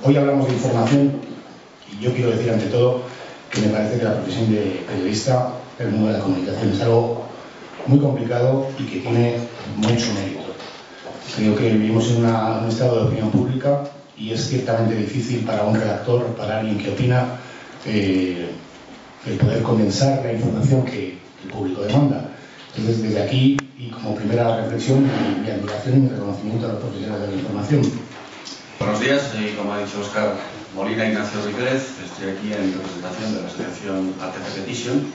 Hoy hablamos de información y yo quiero decir ante todo que me parece que la profesión de periodista en el mundo de la comunicación es algo muy complicado y que tiene mucho mérito. Creo que vivimos en un estado de opinión pública y es ciertamente difícil para un redactor, para alguien que opina, el poder condensar la información que el público demanda. Entonces, desde aquí, y como primera reflexión, mi admiración y mi reconocimiento a los profesionales de la información. Buenos días, soy, como ha dicho Óscar Molina Ignacio Ripérez, estoy aquí en representación de la asociación ATC Petition,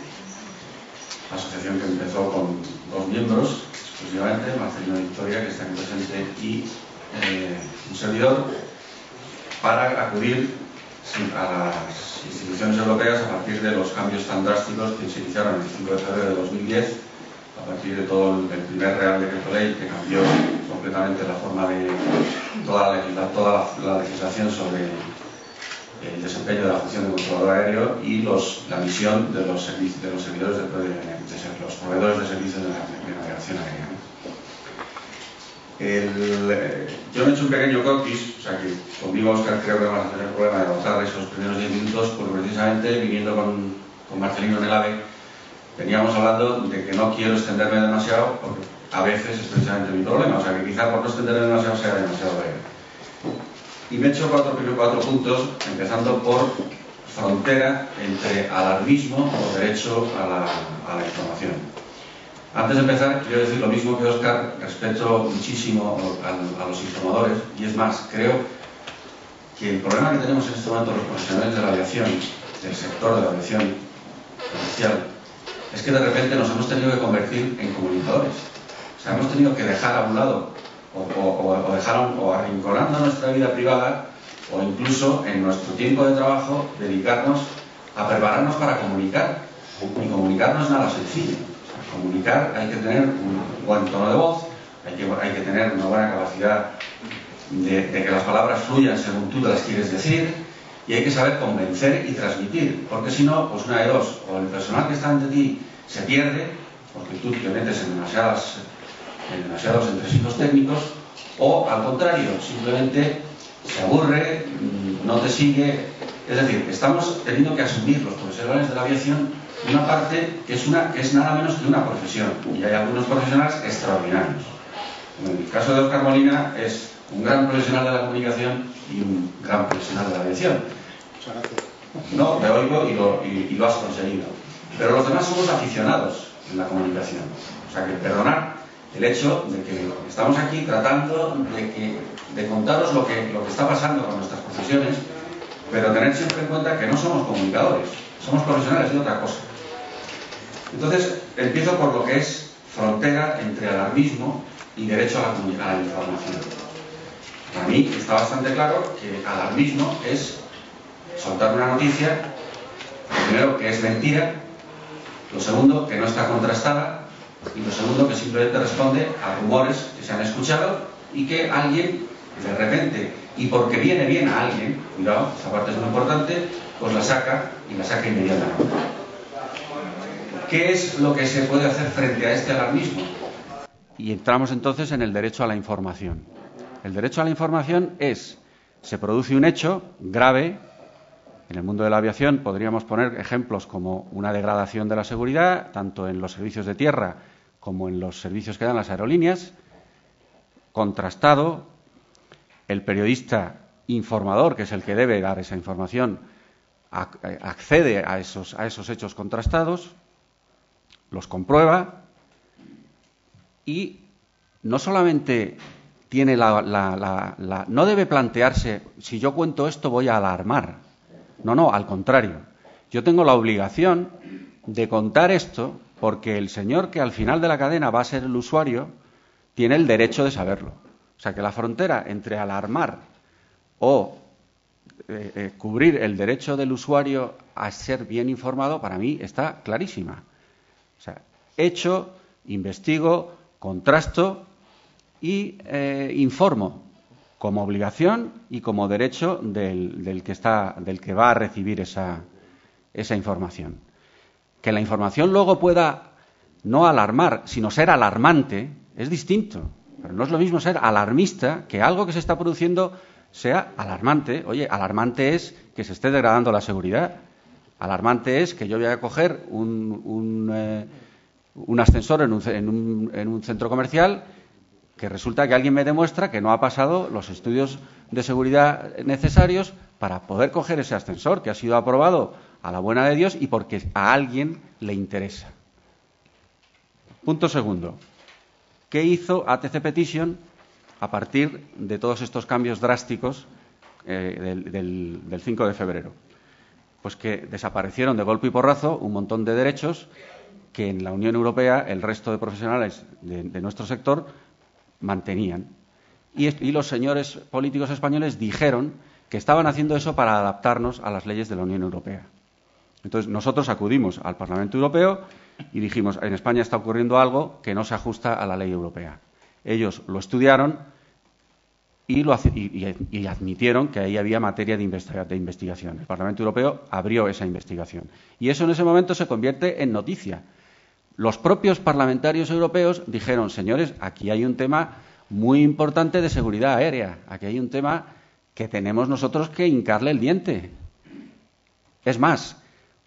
asociación que empezó con 2 miembros exclusivamente, Marcelino Victoria, que está aquí presente, y un servidor, para acudir a las instituciones europeas a partir de los cambios tan drásticos que se iniciaron el 5 de febrero de 2010, a partir de todo el primer Real Decreto Ley que cambió completamente la forma de toda la legislación sobre el desempeño de la función de controlador aéreo y la misión de los servidores los proveedores de servicios de navegación aérea. Yo me he hecho un pequeño croquis, o sea que conmigo, Óscar, creo que vamos a tener problema de agotar esos primeros 10 minutos, porque precisamente viniendo con Marcelino en el AVE, veníamos hablando de que no quiero extenderme demasiado, porque a veces es precisamente mi problema, o sea que quizá por no extenderme demasiado sea demasiado breve. Y me he hecho 4 puntos, empezando por frontera entre alarmismo o derecho a la información. Antes de empezar, quiero decir lo mismo que Óscar, respeto muchísimo a los informadores, y es más, creo que el problema que tenemos en este momento los profesionales de la aviación, del sector de la aviación comercial, es que de repente nos hemos tenido que convertir en comunicadores. O sea, hemos tenido que dejar a un lado o arrinconando nuestra vida privada, o incluso en nuestro tiempo de trabajo dedicarnos a prepararnos para comunicar. Y comunicar no es nada sencillo. O sea, comunicar hay que tener un buen tono de voz, hay que tener una buena capacidad de que las palabras fluyan según tú las quieres decir, y hay que saber convencer y transmitir, porque si no, pues una de dos: o el personal que está ante ti se pierde porque tú te metes en demasiados entresijos técnicos, o al contrario, simplemente se aburre, no te sigue. Es decir, estamos teniendo que asumir los profesionales de la aviación una parte que es nada menos que una profesión, y hay algunos profesionales extraordinarios. En el caso de Óscar Molina es un gran profesional de la comunicación y un gran profesional de la aviación. Muchas gracias. No, me oigo y lo has conseguido. Pero los demás somos aficionados en la comunicación. O sea que perdonar el hecho de que estamos aquí tratando de contaros lo que está pasando con nuestras profesiones, pero tener siempre en cuenta que no somos comunicadores, somos profesionales de otra cosa. Entonces, empiezo por lo que es frontera entre alarmismo y derecho a la información. Para mí está bastante claro que alarmismo es soltar una noticia, primero, que es mentira, lo segundo, que no está contrastada, y lo segundo, que simplemente responde a rumores que se han escuchado y que alguien, de repente, y porque viene bien a alguien, cuidado, esa parte es muy importante, pues la saca inmediatamente. ¿Qué es lo que se puede hacer frente a este alarmismo? Y entramos entonces en el derecho a la información. El derecho a la información se produce un hecho grave. En el mundo de la aviación podríamos poner ejemplos como una degradación de la seguridad, tanto en los servicios de tierra como en los servicios que dan las aerolíneas, contrastado. El periodista informador, que es el que debe dar esa información, accede a esos hechos contrastados, los comprueba y no solamente tiene no debe plantearse, si yo cuento esto voy a alarmar. No, al contrario. Yo tengo la obligación de contar esto porque el señor que al final de la cadena va a ser el usuario tiene el derecho de saberlo. O sea que la frontera entre alarmar o cubrir el derecho del usuario a ser bien informado, para mí está clarísima. O sea, hecho, investigo, contrasto y informo como obligación y como derecho del que va a recibir esa información. Que la información luego pueda no alarmar, sino ser alarmante, es distinto. Pero no es lo mismo ser alarmista que algo que se está produciendo sea alarmante. Oye, alarmante es que se esté degradando la seguridad. Alarmante es que yo voy a coger un ascensor en un centro comercial, que resulta que alguien me demuestra que no ha pasado los estudios de seguridad necesarios para poder coger ese ascensor, que ha sido aprobado a la buena de Dios y porque a alguien le interesa. Punto segundo. ¿Qué hizo ATC Petition a partir de todos estos cambios drásticos del 5 de febrero? Pues que desaparecieron de golpe y porrazo un montón de derechos que en la Unión Europea el resto de profesionales de nuestro sector mantenían. Y los señores políticos españoles dijeron que estaban haciendo eso para adaptarnos a las leyes de la Unión Europea. Entonces nosotros acudimos al Parlamento Europeo y dijimos, en España está ocurriendo algo que no se ajusta a la ley europea. Ellos lo estudiaron y admitieron que ahí había materia de investigación. El Parlamento Europeo abrió esa investigación. Y eso en ese momento se convierte en noticia. Los propios parlamentarios europeos dijeron, señores, aquí hay un tema muy importante de seguridad aérea. Aquí hay un tema que tenemos nosotros que hincarle el diente. Es más,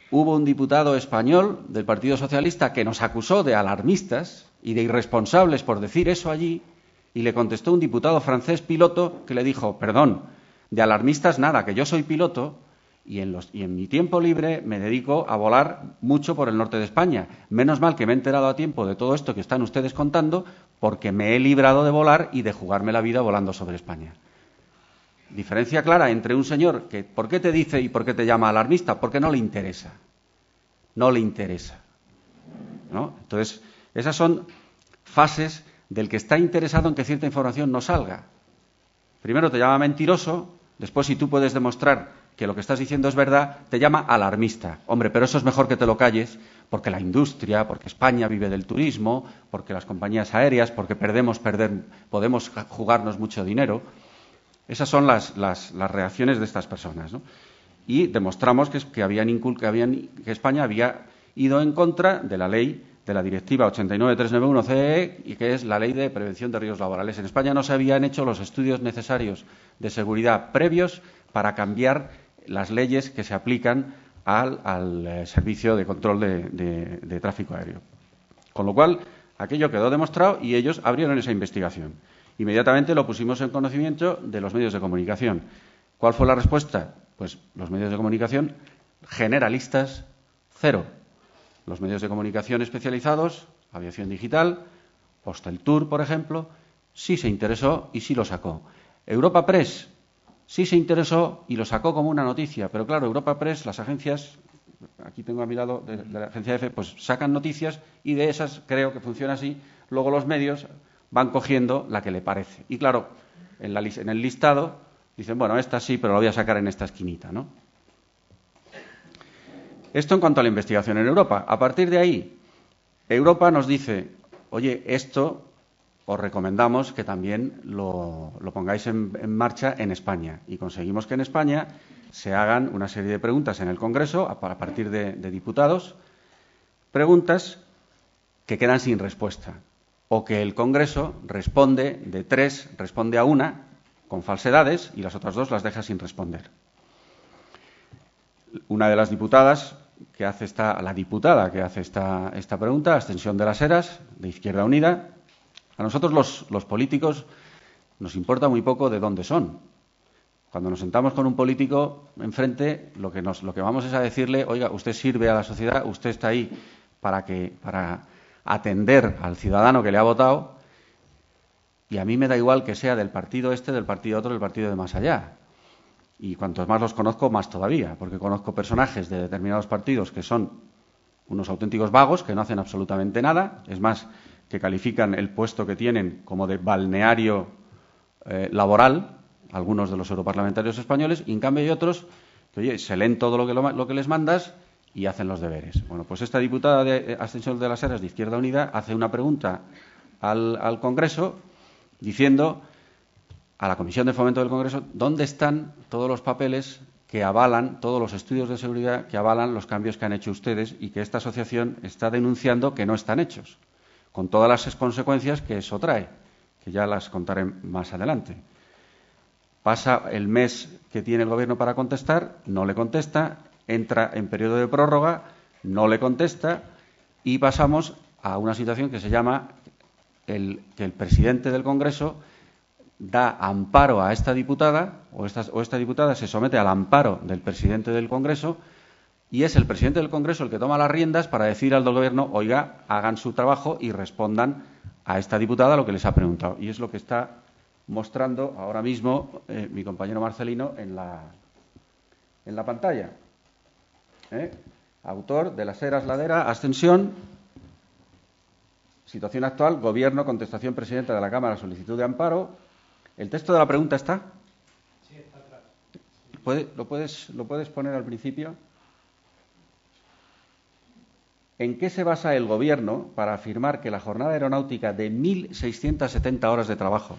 hubo un diputado español del Partido Socialista que nos acusó de alarmistas y de irresponsables por decir eso allí, y le contestó un diputado francés piloto que le dijo, perdón, de alarmistas nada, que yo soy piloto y en mi tiempo libre me dedico a volar mucho por el norte de España. Menos mal que me he enterado a tiempo de todo esto que están ustedes contando, porque me he librado de volar y de jugarme la vida volando sobre España. Diferencia clara entre un señor que, ¿por qué te dice y por qué te llama alarmista? Porque no le interesa. No le interesa, ¿no? Entonces, esas son fases del que está interesado en que cierta información no salga. Primero te llama mentiroso, después si tú puedes demostrar que lo que estás diciendo es verdad, te llama alarmista. Hombre, pero eso es mejor que te lo calles, porque la industria, porque España vive del turismo, porque las compañías aéreas, porque podemos jugarnos mucho dinero. Esas son las reacciones de estas personas, ¿no? Y demostramos que España había ido en contra de la ley de la Directiva 89/391/CEE, y que es la Ley de Prevención de Riesgos Laborales. En España no se habían hecho los estudios necesarios de seguridad previos para cambiar las leyes que se aplican al servicio de control de tráfico aéreo. Con lo cual, aquello quedó demostrado y ellos abrieron esa investigación. Inmediatamente lo pusimos en conocimiento de los medios de comunicación. ¿Cuál fue la respuesta? Pues los medios de comunicación generalistas, cero. Los medios de comunicación especializados, Aviación Digital, Hosteltour, por ejemplo, sí se interesó y sí lo sacó. Europa Press sí se interesó y lo sacó como una noticia. Pero claro, Europa Press, las agencias, aquí tengo a mi lado de la agencia EFE, pues sacan noticias y de esas, creo que funciona así, luego los medios van cogiendo la que le parece. Y claro, en el listado dicen, bueno, esta sí, pero la voy a sacar en esta esquinita, ¿no? Esto en cuanto a la investigación en Europa. A partir de ahí, Europa nos dice, oye, esto os recomendamos que también lo pongáis en marcha en España. Y conseguimos que en España se hagan una serie de preguntas en el Congreso, a partir de diputados, preguntas que quedan sin respuesta, o que el Congreso responde de 3, responde a una con falsedades y las otras 2 las deja sin responder. Una de las diputadas que hace esta pregunta, Ascensión de las Heras, de Izquierda Unida. A nosotros los políticos nos importa muy poco de dónde son. Cuando nos sentamos con un político enfrente, lo que vamos es a decirle, oiga, usted sirve a la sociedad, usted está ahí para atender al ciudadano que le ha votado, y a mí me da igual que sea del partido este, del partido otro, del partido de más allá. Y cuantos más los conozco, más todavía, porque conozco personajes de determinados partidos que son unos auténticos vagos, que no hacen absolutamente nada, es más, que califican el puesto que tienen como de balneario laboral, algunos de los europarlamentarios españoles, y en cambio hay otros que, oye, se leen todo lo que les mandas y hacen los deberes. Bueno, pues esta diputada de Ascensión de las Heras, de Izquierda Unida, hace una pregunta al Congreso diciendo a la Comisión de Fomento del Congreso dónde están todos los papeles que avalan, todos los estudios de seguridad que avalan los cambios que han hecho ustedes y que esta asociación está denunciando que no están hechos, con todas las consecuencias que eso trae, que ya las contaré más adelante. pasa el mes que tiene el Gobierno para contestar, no le contesta, entra en periodo de prórroga, no le contesta y pasamos a una situación que se llama que el presidente del Congreso da amparo a esta diputada o esta diputada se somete al amparo del presidente del Congreso y es el presidente del Congreso el que toma las riendas para decir al del Gobierno, oiga, hagan su trabajo y respondan a esta diputada lo que les ha preguntado. Y es lo que está mostrando ahora mismo mi compañero Marcelino en la pantalla. Autor de Las Heras, Ladera, abstención. Situación actual, Gobierno, contestación presidenta de la Cámara, solicitud de amparo. ¿El texto de la pregunta está? Sí, está atrás. ¿Lo puedes poner al principio? ¿En qué se basa el Gobierno para afirmar que la jornada aeronáutica de 1.670 horas de trabajo,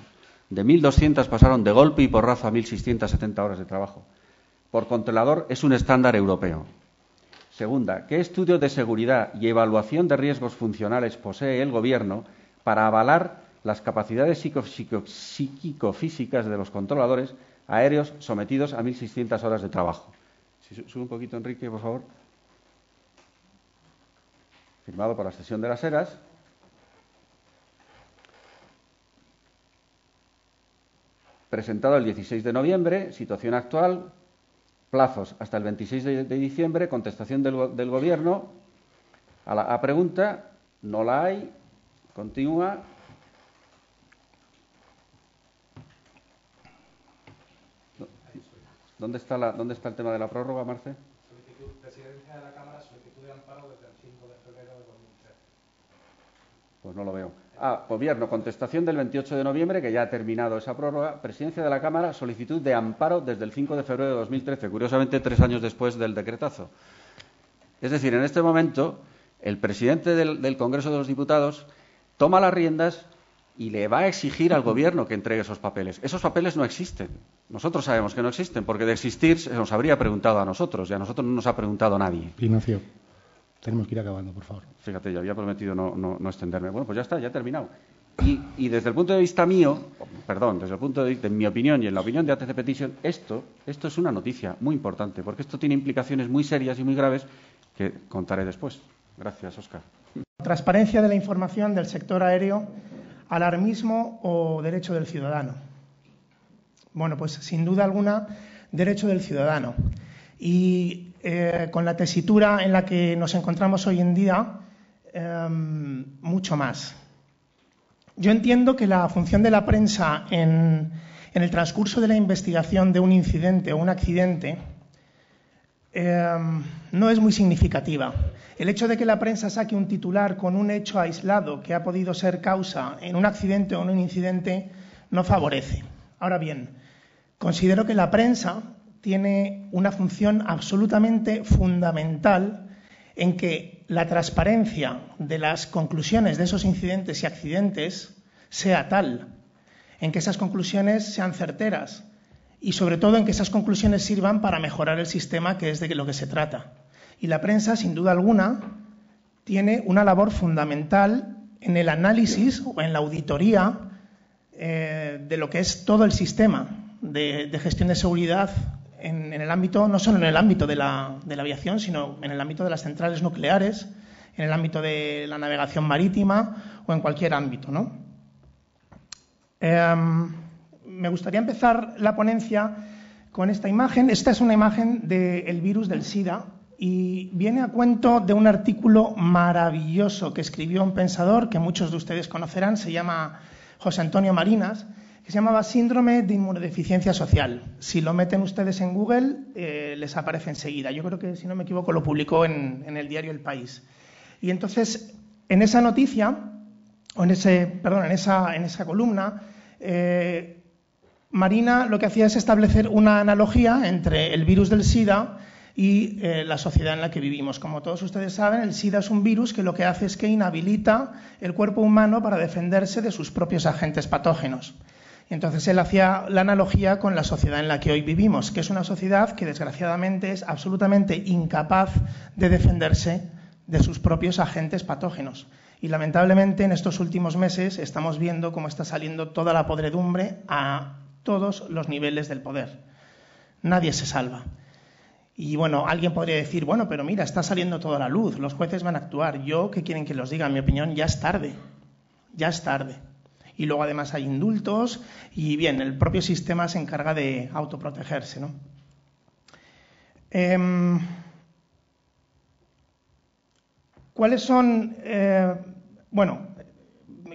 de 1.200 pasaron de golpe y porrazo a 1.670 horas de trabajo, por controlador es un estándar europeo? Segunda, ¿qué estudio de seguridad y evaluación de riesgos funcionales posee el Gobierno para avalar las capacidades psíquico-físicas de los controladores aéreos sometidos a 1.600 horas de trabajo? Si sube un poquito, Enrique, por favor. Firmado por la sesión de Las Heras. Presentado el 16 de noviembre, situación actual, plazos hasta el 26 de diciembre, contestación del Gobierno a pregunta, no la hay, continúa. ¿Dónde está el tema de la prórroga, Marce? Presidencia de la Cámara, solicitud de amparo desde el 5 de febrero de 2013. Pues no lo veo. Gobierno, contestación del 28 de noviembre, que ya ha terminado esa prórroga. Presidencia de la Cámara, solicitud de amparo desde el 5 de febrero de 2013, curiosamente 3 años después del decretazo. Es decir, en este momento, el presidente del Congreso de los Diputados toma las riendas y le va a exigir al Gobierno que entregue esos papeles. Esos papeles no existen. Nosotros sabemos que no existen, porque de existir se nos habría preguntado a nosotros, y a nosotros no nos ha preguntado nadie. Ignacio, tenemos que ir acabando, por favor. Fíjate, yo había prometido no extenderme. Bueno, pues ya está, ya he terminado. Y desde el punto de vista mío, desde el punto de vista de mi opinión y en la opinión de ATC Petition, esto es una noticia muy importante, porque esto tiene implicaciones muy serias y muy graves que contaré después. Gracias, Óscar. Transparencia de la información del sector aéreo, alarmismo o derecho del ciudadano. Bueno, pues sin duda alguna, derecho del ciudadano. Y con la tesitura en la que nos encontramos hoy en día, mucho más. Yo entiendo que la función de la prensa en el transcurso de la investigación de un incidente o un accidente no es muy significativa. El hecho de que la prensa saque un titular con un hecho aislado que ha podido ser causa en un accidente o en un incidente no favorece. Ahora bien, considero que la prensa tiene una función absolutamente fundamental en que la transparencia de las conclusiones de esos incidentes y accidentes sea tal, en que esas conclusiones sean certeras y sobre todo en que esas conclusiones sirvan para mejorar el sistema, que es de lo que se trata. Y la prensa, sin duda alguna, tiene una labor fundamental en el análisis o en la auditoría de lo que es todo el sistema de gestión de seguridad en el ámbito, no solo en el ámbito de la aviación, sino en el ámbito de las centrales nucleares, en el ámbito de la navegación marítima o en cualquier ámbito, ¿no? Me gustaría empezar la ponencia con esta imagen. Esta es una imagen del virus del SIDA y viene a cuento de un artículo maravilloso que escribió un pensador que muchos de ustedes conocerán, se llama José Antonio Marinas, que se llamaba Síndrome de Inmunodeficiencia Social. Si lo meten ustedes en Google, les aparece enseguida. Yo creo que, si no me equivoco, lo publicó en el diario El País. Y entonces, en esa noticia, o en esa columna, Marina lo que hacía es establecer una analogía entre el virus del SIDA y la sociedad en la que vivimos. Como todos ustedes saben, el SIDA es un virus que lo que hace es que inhabilita el cuerpo humano para defenderse de sus propios agentes patógenos. Y entonces él hacía la analogía con la sociedad en la que hoy vivimos, que es una sociedad que desgraciadamente es absolutamente incapaz de defenderse de sus propios agentes patógenos. Y lamentablemente en estos últimos meses estamos viendo cómo está saliendo toda la podredumbre a todos los niveles del poder. Nadie se salva. Y bueno, alguien podría decir, bueno, pero mira, está saliendo toda la luz, los jueces van a actuar. Yo, ¿qué quieren que los diga? En mi opinión, ya es tarde. Ya es tarde. Y luego además hay indultos y bien, el propio sistema se encarga de autoprotegerse, ¿no? ¿Cuáles son? Bueno,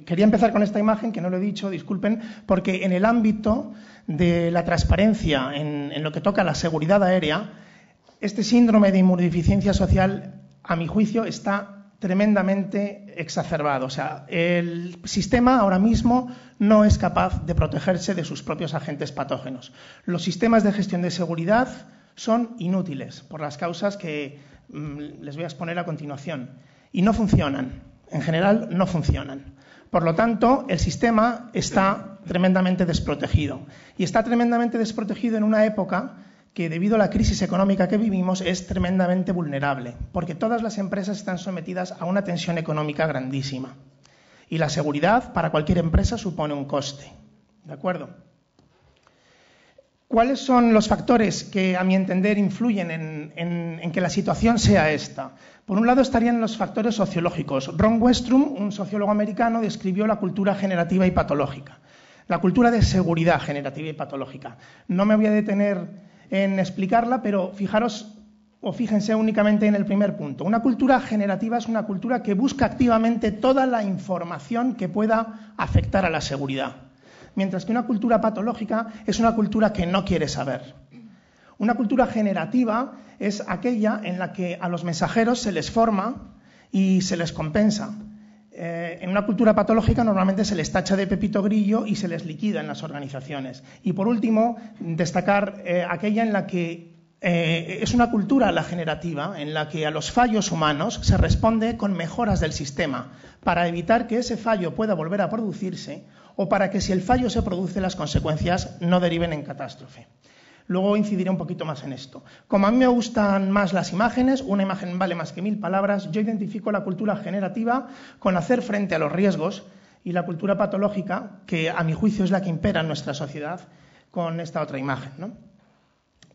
quería empezar con esta imagen, que no lo he dicho, disculpen, porque en el ámbito de la transparencia, en lo que toca a la seguridad aérea, este síndrome de inmunodeficiencia social, a mi juicio, está tremendamente exacerbado. O sea, el sistema ahora mismo no es capaz de protegerse de sus propios agentes patógenos. Los sistemas de gestión de seguridad son inútiles por las causas que les voy a exponer a continuación. Y no funcionan. En general, no funcionan. Por lo tanto, el sistema está tremendamente desprotegido. Y está tremendamente desprotegido en una época que, debido a la crisis económica que vivimos, es tremendamente vulnerable, porque todas las empresas están sometidas a una tensión económica grandísima. Y la seguridad para cualquier empresa supone un coste. ¿De acuerdo? ¿Cuáles son los factores que, a mi entender, influyen en que la situación sea esta? Por un lado estarían los factores sociológicos. Ron Westrum, un sociólogo americano, describió la cultura generativa y patológica. La cultura de seguridad generativa y patológica. No me voy a detener en explicarla, pero fijaros o fíjense únicamente en el primer punto. Una cultura generativa es una cultura que busca activamente toda la información que pueda afectar a la seguridad. Mientras que una cultura patológica es una cultura que no quiere saber. Una cultura generativa es aquella en la que a los mensajeros se les forma y se les compensa. En una cultura patológica normalmente se les tacha de pepito grillo y se les liquida en las organizaciones. Y por último, destacar aquella en la que es una cultura, la generativa, en la que a los fallos humanos se responde con mejoras del sistema para evitar que ese fallo pueda volver a producirse o para que, si el fallo se produce, las consecuencias no deriven en catástrofe. Luego incidiré un poquito más en esto. Como a mí me gustan más las imágenes, una imagen vale más que 1000 palabras, yo identifico la cultura generativa con hacer frente a los riesgos y la cultura patológica, que a mi juicio es la que impera en nuestra sociedad, con esta otra imagen, ¿no?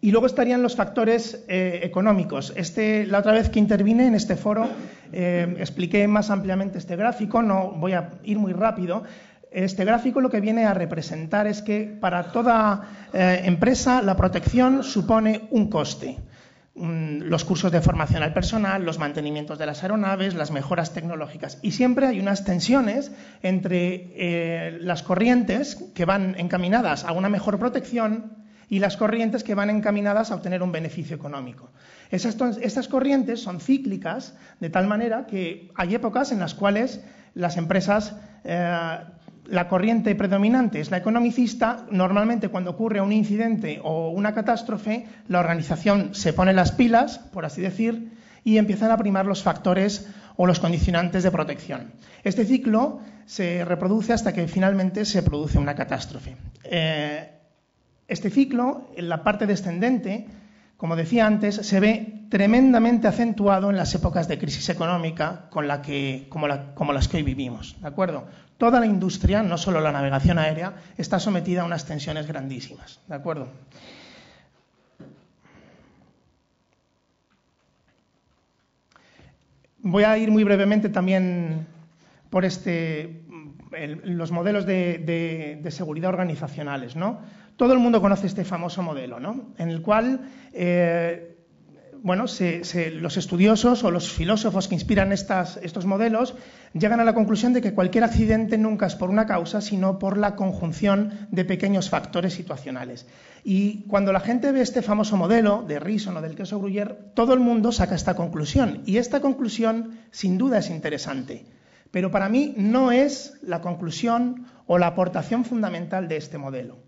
Y luego estarían los factores económicos. La otra vez que intervine en este foro expliqué más ampliamente este gráfico, no voy a ir muy rápido. Este gráfico lo que viene a representar es que para toda empresa la protección supone un coste. Los cursos de formación al personal, los mantenimientos de las aeronaves, las mejoras tecnológicas. Y siempre hay unas tensiones entre las corrientes que van encaminadas a una mejor protección y las corrientes que van encaminadas a obtener un beneficio económico. Estas corrientes son cíclicas, de tal manera que hay épocas en las cuales las empresas, la corriente predominante es la economicista. Normalmente, cuando ocurre un incidente o una catástrofe, la organización se pone las pilas, por así decir, y empiezan a primar los factores o los condicionantes de protección. Este ciclo se reproduce hasta que finalmente se produce una catástrofe. Este ciclo, en la parte descendente, como decía antes, se ve tremendamente acentuado en las épocas de crisis económica como las que hoy vivimos, ¿de acuerdo? Toda la industria, no solo la navegación aérea, está sometida a unas tensiones grandísimas, ¿de acuerdo? Voy a ir muy brevemente también por los modelos de seguridad organizacionales, ¿no? Todo el mundo conoce este famoso modelo, ¿no? En el cual, los estudiosos o los filósofos que inspiran estos modelos llegan a la conclusión de que cualquier accidente nunca es por una causa, sino por la conjunción de pequeños factores situacionales. Y cuando la gente ve este famoso modelo de Rison o del queso Gruyère, todo el mundo saca esta conclusión. Y esta conclusión, sin duda, es interesante. Pero para mí no es la conclusión o la aportación fundamental de este modelo.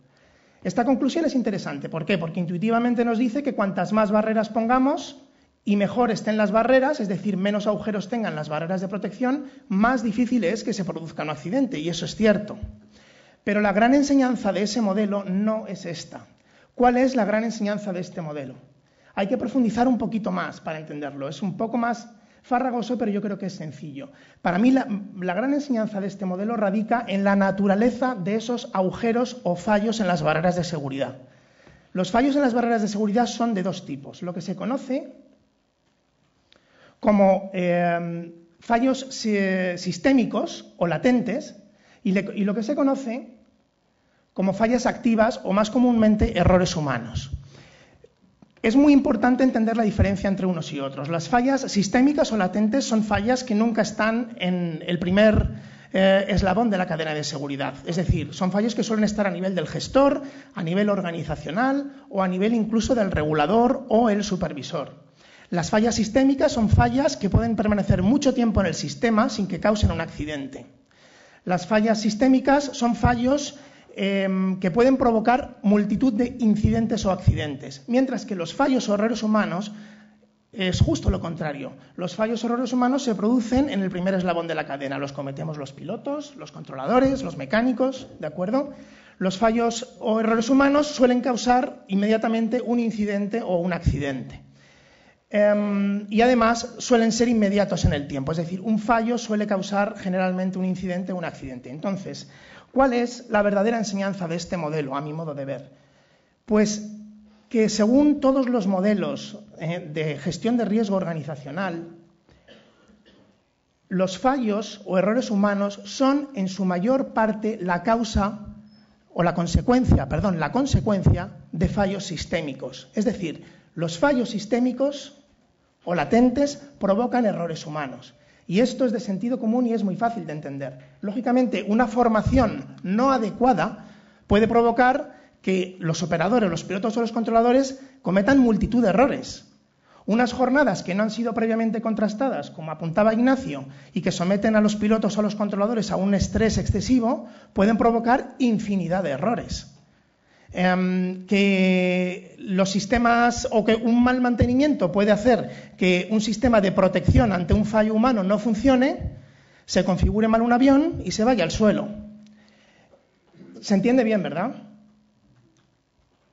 Esta conclusión es interesante. ¿Por qué? Porque intuitivamente nos dice que cuantas más barreras pongamos y mejor estén las barreras, es decir, menos agujeros tengan las barreras de protección, más difícil es que se produzca un accidente, y eso es cierto. Pero la gran enseñanza de ese modelo no es esta. ¿Cuál es la gran enseñanza de este modelo? Hay que profundizar un poquito más para entenderlo. Es un poco más farragoso, pero yo creo que es sencillo. Para mí, la gran enseñanza de este modelo radica en la naturaleza de esos agujeros o fallos en las barreras de seguridad. Los fallos en las barreras de seguridad son de dos tipos. Lo que se conoce como fallos sistémicos o latentes y lo que se conoce como fallas activas o, más comúnmente, errores humanos. Es muy importante entender la diferencia entre unos y otros. Las fallas sistémicas o latentes son fallas que nunca están en el primer eslabón de la cadena de seguridad. Es decir, son fallos que suelen estar a nivel del gestor, a nivel organizacional o a nivel incluso del regulador o el supervisor. Las fallas sistémicas son fallas que pueden permanecer mucho tiempo en el sistema sin que causen un accidente. Las fallas sistémicas son fallos que pueden provocar multitud de incidentes o accidentes, mientras que los fallos o errores humanos es justo lo contrario. Los fallos o errores humanos se producen en el primer eslabón de la cadena. Los cometemos los pilotos, los controladores, los mecánicos, ¿de acuerdo? Los fallos o errores humanos suelen causar inmediatamente un incidente o un accidente. Y además suelen ser inmediatos en el tiempo, es decir, un fallo suele causar generalmente un incidente o un accidente. Entonces, ¿cuál es la verdadera enseñanza de este modelo, a mi modo de ver? Pues que según todos los modelos de gestión de riesgo organizacional, los fallos o errores humanos son en su mayor parte la consecuencia de fallos sistémicos. Es decir, los fallos sistémicos o latentes provocan errores humanos. Y esto es de sentido común y es muy fácil de entender. Lógicamente, una formación no adecuada puede provocar que los operadores, los pilotos o los controladores cometan multitud de errores. Unas jornadas que no han sido previamente contrastadas, como apuntaba Ignacio, y que someten a los pilotos o a los controladores a un estrés excesivo, pueden provocar infinidad de errores. Que los sistemas o que un mal mantenimiento puede hacer que un sistema de protección ante un fallo humano no funcione, se configure mal un avión y se vaya al suelo. ¿Se entiende bien, verdad?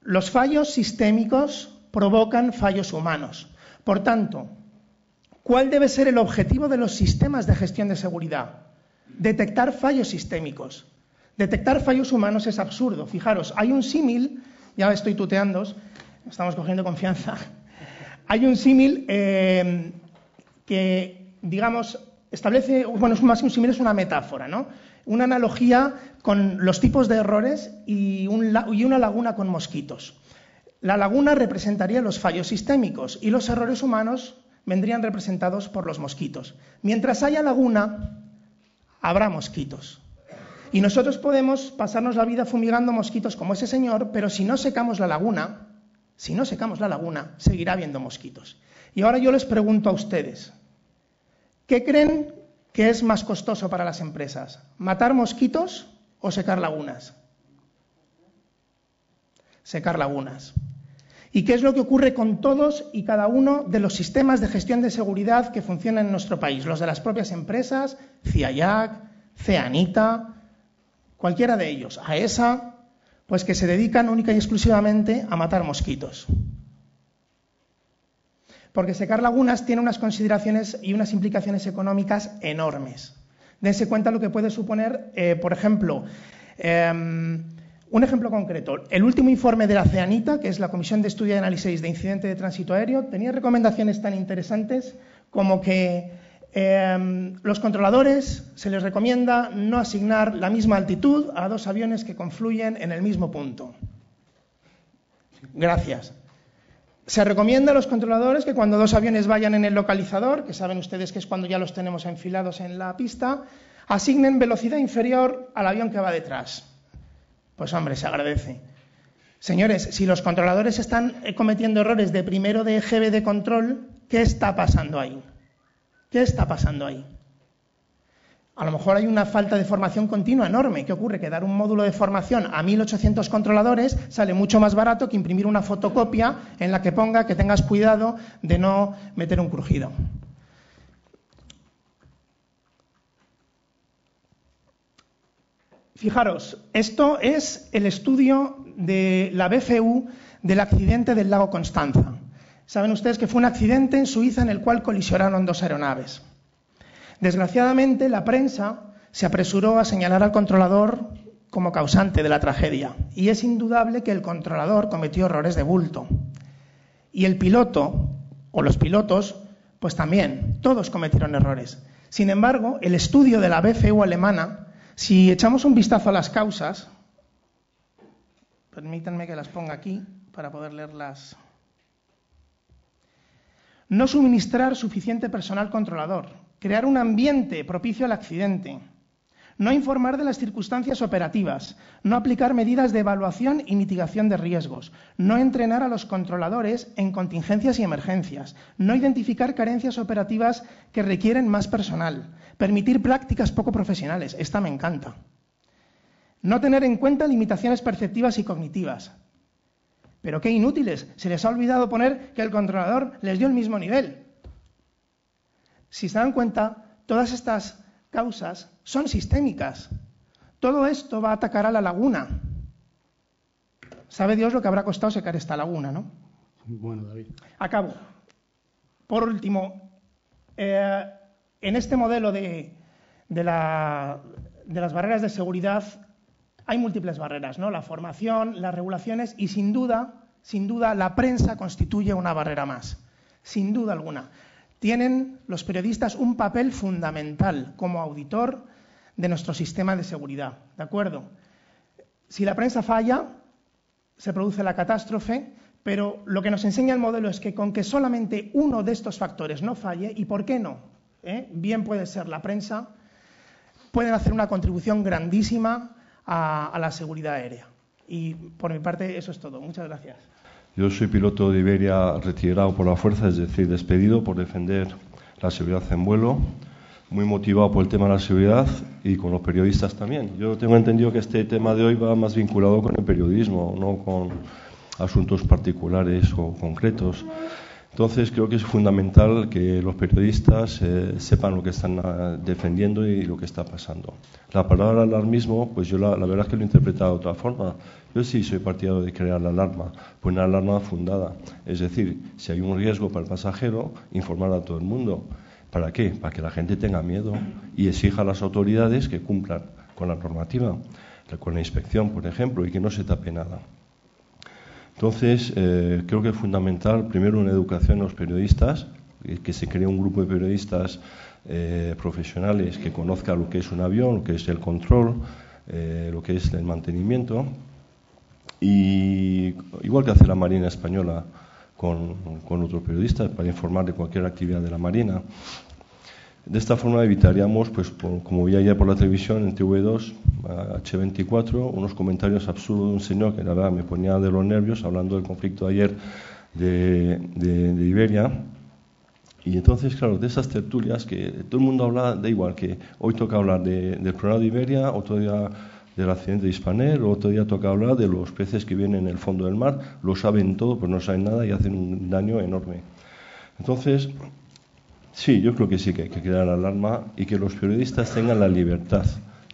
Los fallos sistémicos provocan fallos humanos. Por tanto, ¿cuál debe ser el objetivo de los sistemas de gestión de seguridad? Detectar fallos sistémicos. Detectar fallos humanos es absurdo. Fijaros, hay un símil, ya estoy tuteando, estamos cogiendo confianza. Hay un símil que, digamos, establece, bueno, es más que un símil, es una metáfora, ¿no? Una analogía con los tipos de errores y una laguna con mosquitos. La laguna representaría los fallos sistémicos y los errores humanos vendrían representados por los mosquitos. Mientras haya laguna, habrá mosquitos. Y nosotros podemos pasarnos la vida fumigando mosquitos como ese señor, pero si no secamos la laguna, seguirá habiendo mosquitos. Y ahora yo les pregunto a ustedes, ¿qué creen que es más costoso para las empresas? ¿Matar mosquitos o secar lagunas? Secar lagunas. ¿Y qué es lo que ocurre con todos y cada uno de los sistemas de gestión de seguridad que funcionan en nuestro país? Los de las propias empresas, CIAIAC, CEANITA, cualquiera de ellos, AESA, pues que se dedican única y exclusivamente a matar mosquitos. Porque secar lagunas tiene unas consideraciones y unas implicaciones económicas enormes. Dense cuenta lo que puede suponer, por ejemplo, un ejemplo concreto. El último informe de la CEANITA, que es la Comisión de Estudio y Análisis de Incidente de Tránsito Aéreo, tenía recomendaciones tan interesantes como que los controladores se les recomienda no asignar la misma altitud a dos aviones que confluyen en el mismo punto. Gracias. Se recomienda a los controladores que cuando dos aviones vayan en el localizador, que saben ustedes que es cuando ya los tenemos enfilados en la pista, asignen velocidad inferior al avión que va detrás. Pues hombre, se agradece. Señores, si los controladores están cometiendo errores de primero de GB de control, ¿qué está pasando ahí? ¿Qué está pasando ahí? A lo mejor hay una falta de formación continua enorme. ¿Qué ocurre? Que dar un módulo de formación a 1.800 controladores sale mucho más barato que imprimir una fotocopia en la que ponga que tengas cuidado de no meter un crujido. Fijaros, esto es el estudio de la BFU del accidente del lago Constanza. Saben ustedes que fue un accidente en Suiza en el cual colisionaron 2 aeronaves. Desgraciadamente, la prensa se apresuró a señalar al controlador como causante de la tragedia. Y es indudable que el controlador cometió errores de bulto. Y el piloto, o los pilotos, pues también, todos cometieron errores. Sin embargo, el estudio de la BFU alemana, si echamos un vistazo a las causas, permítanme que las ponga aquí para poder leerlas. No suministrar suficiente personal controlador, crear un ambiente propicio al accidente, no informar de las circunstancias operativas, no aplicar medidas de evaluación y mitigación de riesgos, no entrenar a los controladores en contingencias y emergencias, no identificar carencias operativas que requieren más personal, permitir prácticas poco profesionales, esta me encanta, no tener en cuenta limitaciones perceptivas y cognitivas. Pero qué inútiles, se les ha olvidado poner que el controlador les dio el mismo nivel. Si se dan cuenta, todas estas causas son sistémicas. Todo esto va a atacar a la laguna. Sabe Dios lo que habrá costado secar esta laguna, ¿no? Bueno, David. Acabo. Por último, en este modelo de las barreras de seguridad hay múltiples barreras, ¿no? La formación, las regulaciones y sin duda la prensa constituye una barrera más. Sin duda alguna. Tienen los periodistas un papel fundamental como auditor de nuestro sistema de seguridad, ¿de acuerdo? Si la prensa falla, se produce la catástrofe, pero lo que nos enseña el modelo es que con que solamente uno de estos factores no falle, ¿y por qué no? Bien puede ser la prensa, pueden hacer una contribución grandísima a la seguridad aérea. Y por mi parte eso es todo. Muchas gracias. Yo soy piloto de Iberia retirado por la fuerza, es decir, despedido por defender la seguridad en vuelo, muy motivado por el tema de la seguridad y con los periodistas también. Yo tengo entendido que este tema de hoy va más vinculado con el periodismo, no con asuntos particulares o concretos. Entonces creo que es fundamental que los periodistas sepan lo que están defendiendo y lo que está pasando. La palabra alarmismo, pues yo la verdad es que lo he interpretado de otra forma. Yo sí soy partidario de crear la alarma, pues una alarma fundada. Es decir, si hay un riesgo para el pasajero, informar a todo el mundo. ¿Para qué? Para que la gente tenga miedo y exija a las autoridades que cumplan con la normativa, con la inspección, por ejemplo, y que no se tape nada. Entonces, creo que es fundamental, primero, una educación a los periodistas, que se cree un grupo de periodistas profesionales que conozca lo que es un avión, lo que es el control, lo que es el mantenimiento. Y igual que hace la Marina Española con otros periodistas para informar de cualquier actividad de la Marina. De esta forma evitaríamos, pues, como vi ayer por la televisión en TV2, H24, unos comentarios absurdos de un señor que la verdad me ponía de los nervios hablando del conflicto de ayer de Iberia. Y entonces, claro, de esas tertulias que todo el mundo habla, da igual, que hoy toca hablar del problema de Iberia, otro día del accidente de Hispaner, otro día toca hablar de los peces que vienen en el fondo del mar, lo saben todo, pero no saben nada y hacen un daño enorme. Entonces, sí, yo creo que sí que hay que crear alarma y que los periodistas tengan la libertad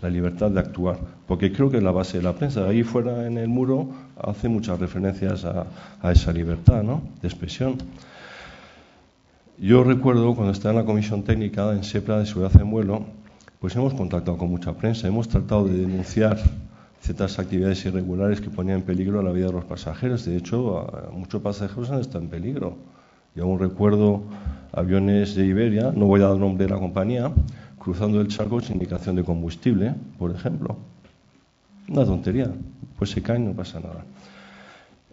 de actuar, porque creo que es la base de la prensa. Ahí fuera en el muro hace muchas referencias a esa libertad, ¿no?, de expresión. Yo recuerdo cuando estaba en la comisión técnica en SEPLA de seguridad en vuelo, pues hemos contactado con mucha prensa, hemos tratado de denunciar ciertas actividades irregulares que ponían en peligro la vida de los pasajeros. De hecho, muchos pasajeros han estado en peligro. Yo aún recuerdo aviones de Iberia, no voy a dar nombre de la compañía, cruzando el charco sin indicación de combustible, por ejemplo. Una tontería, pues se caen, no pasa nada.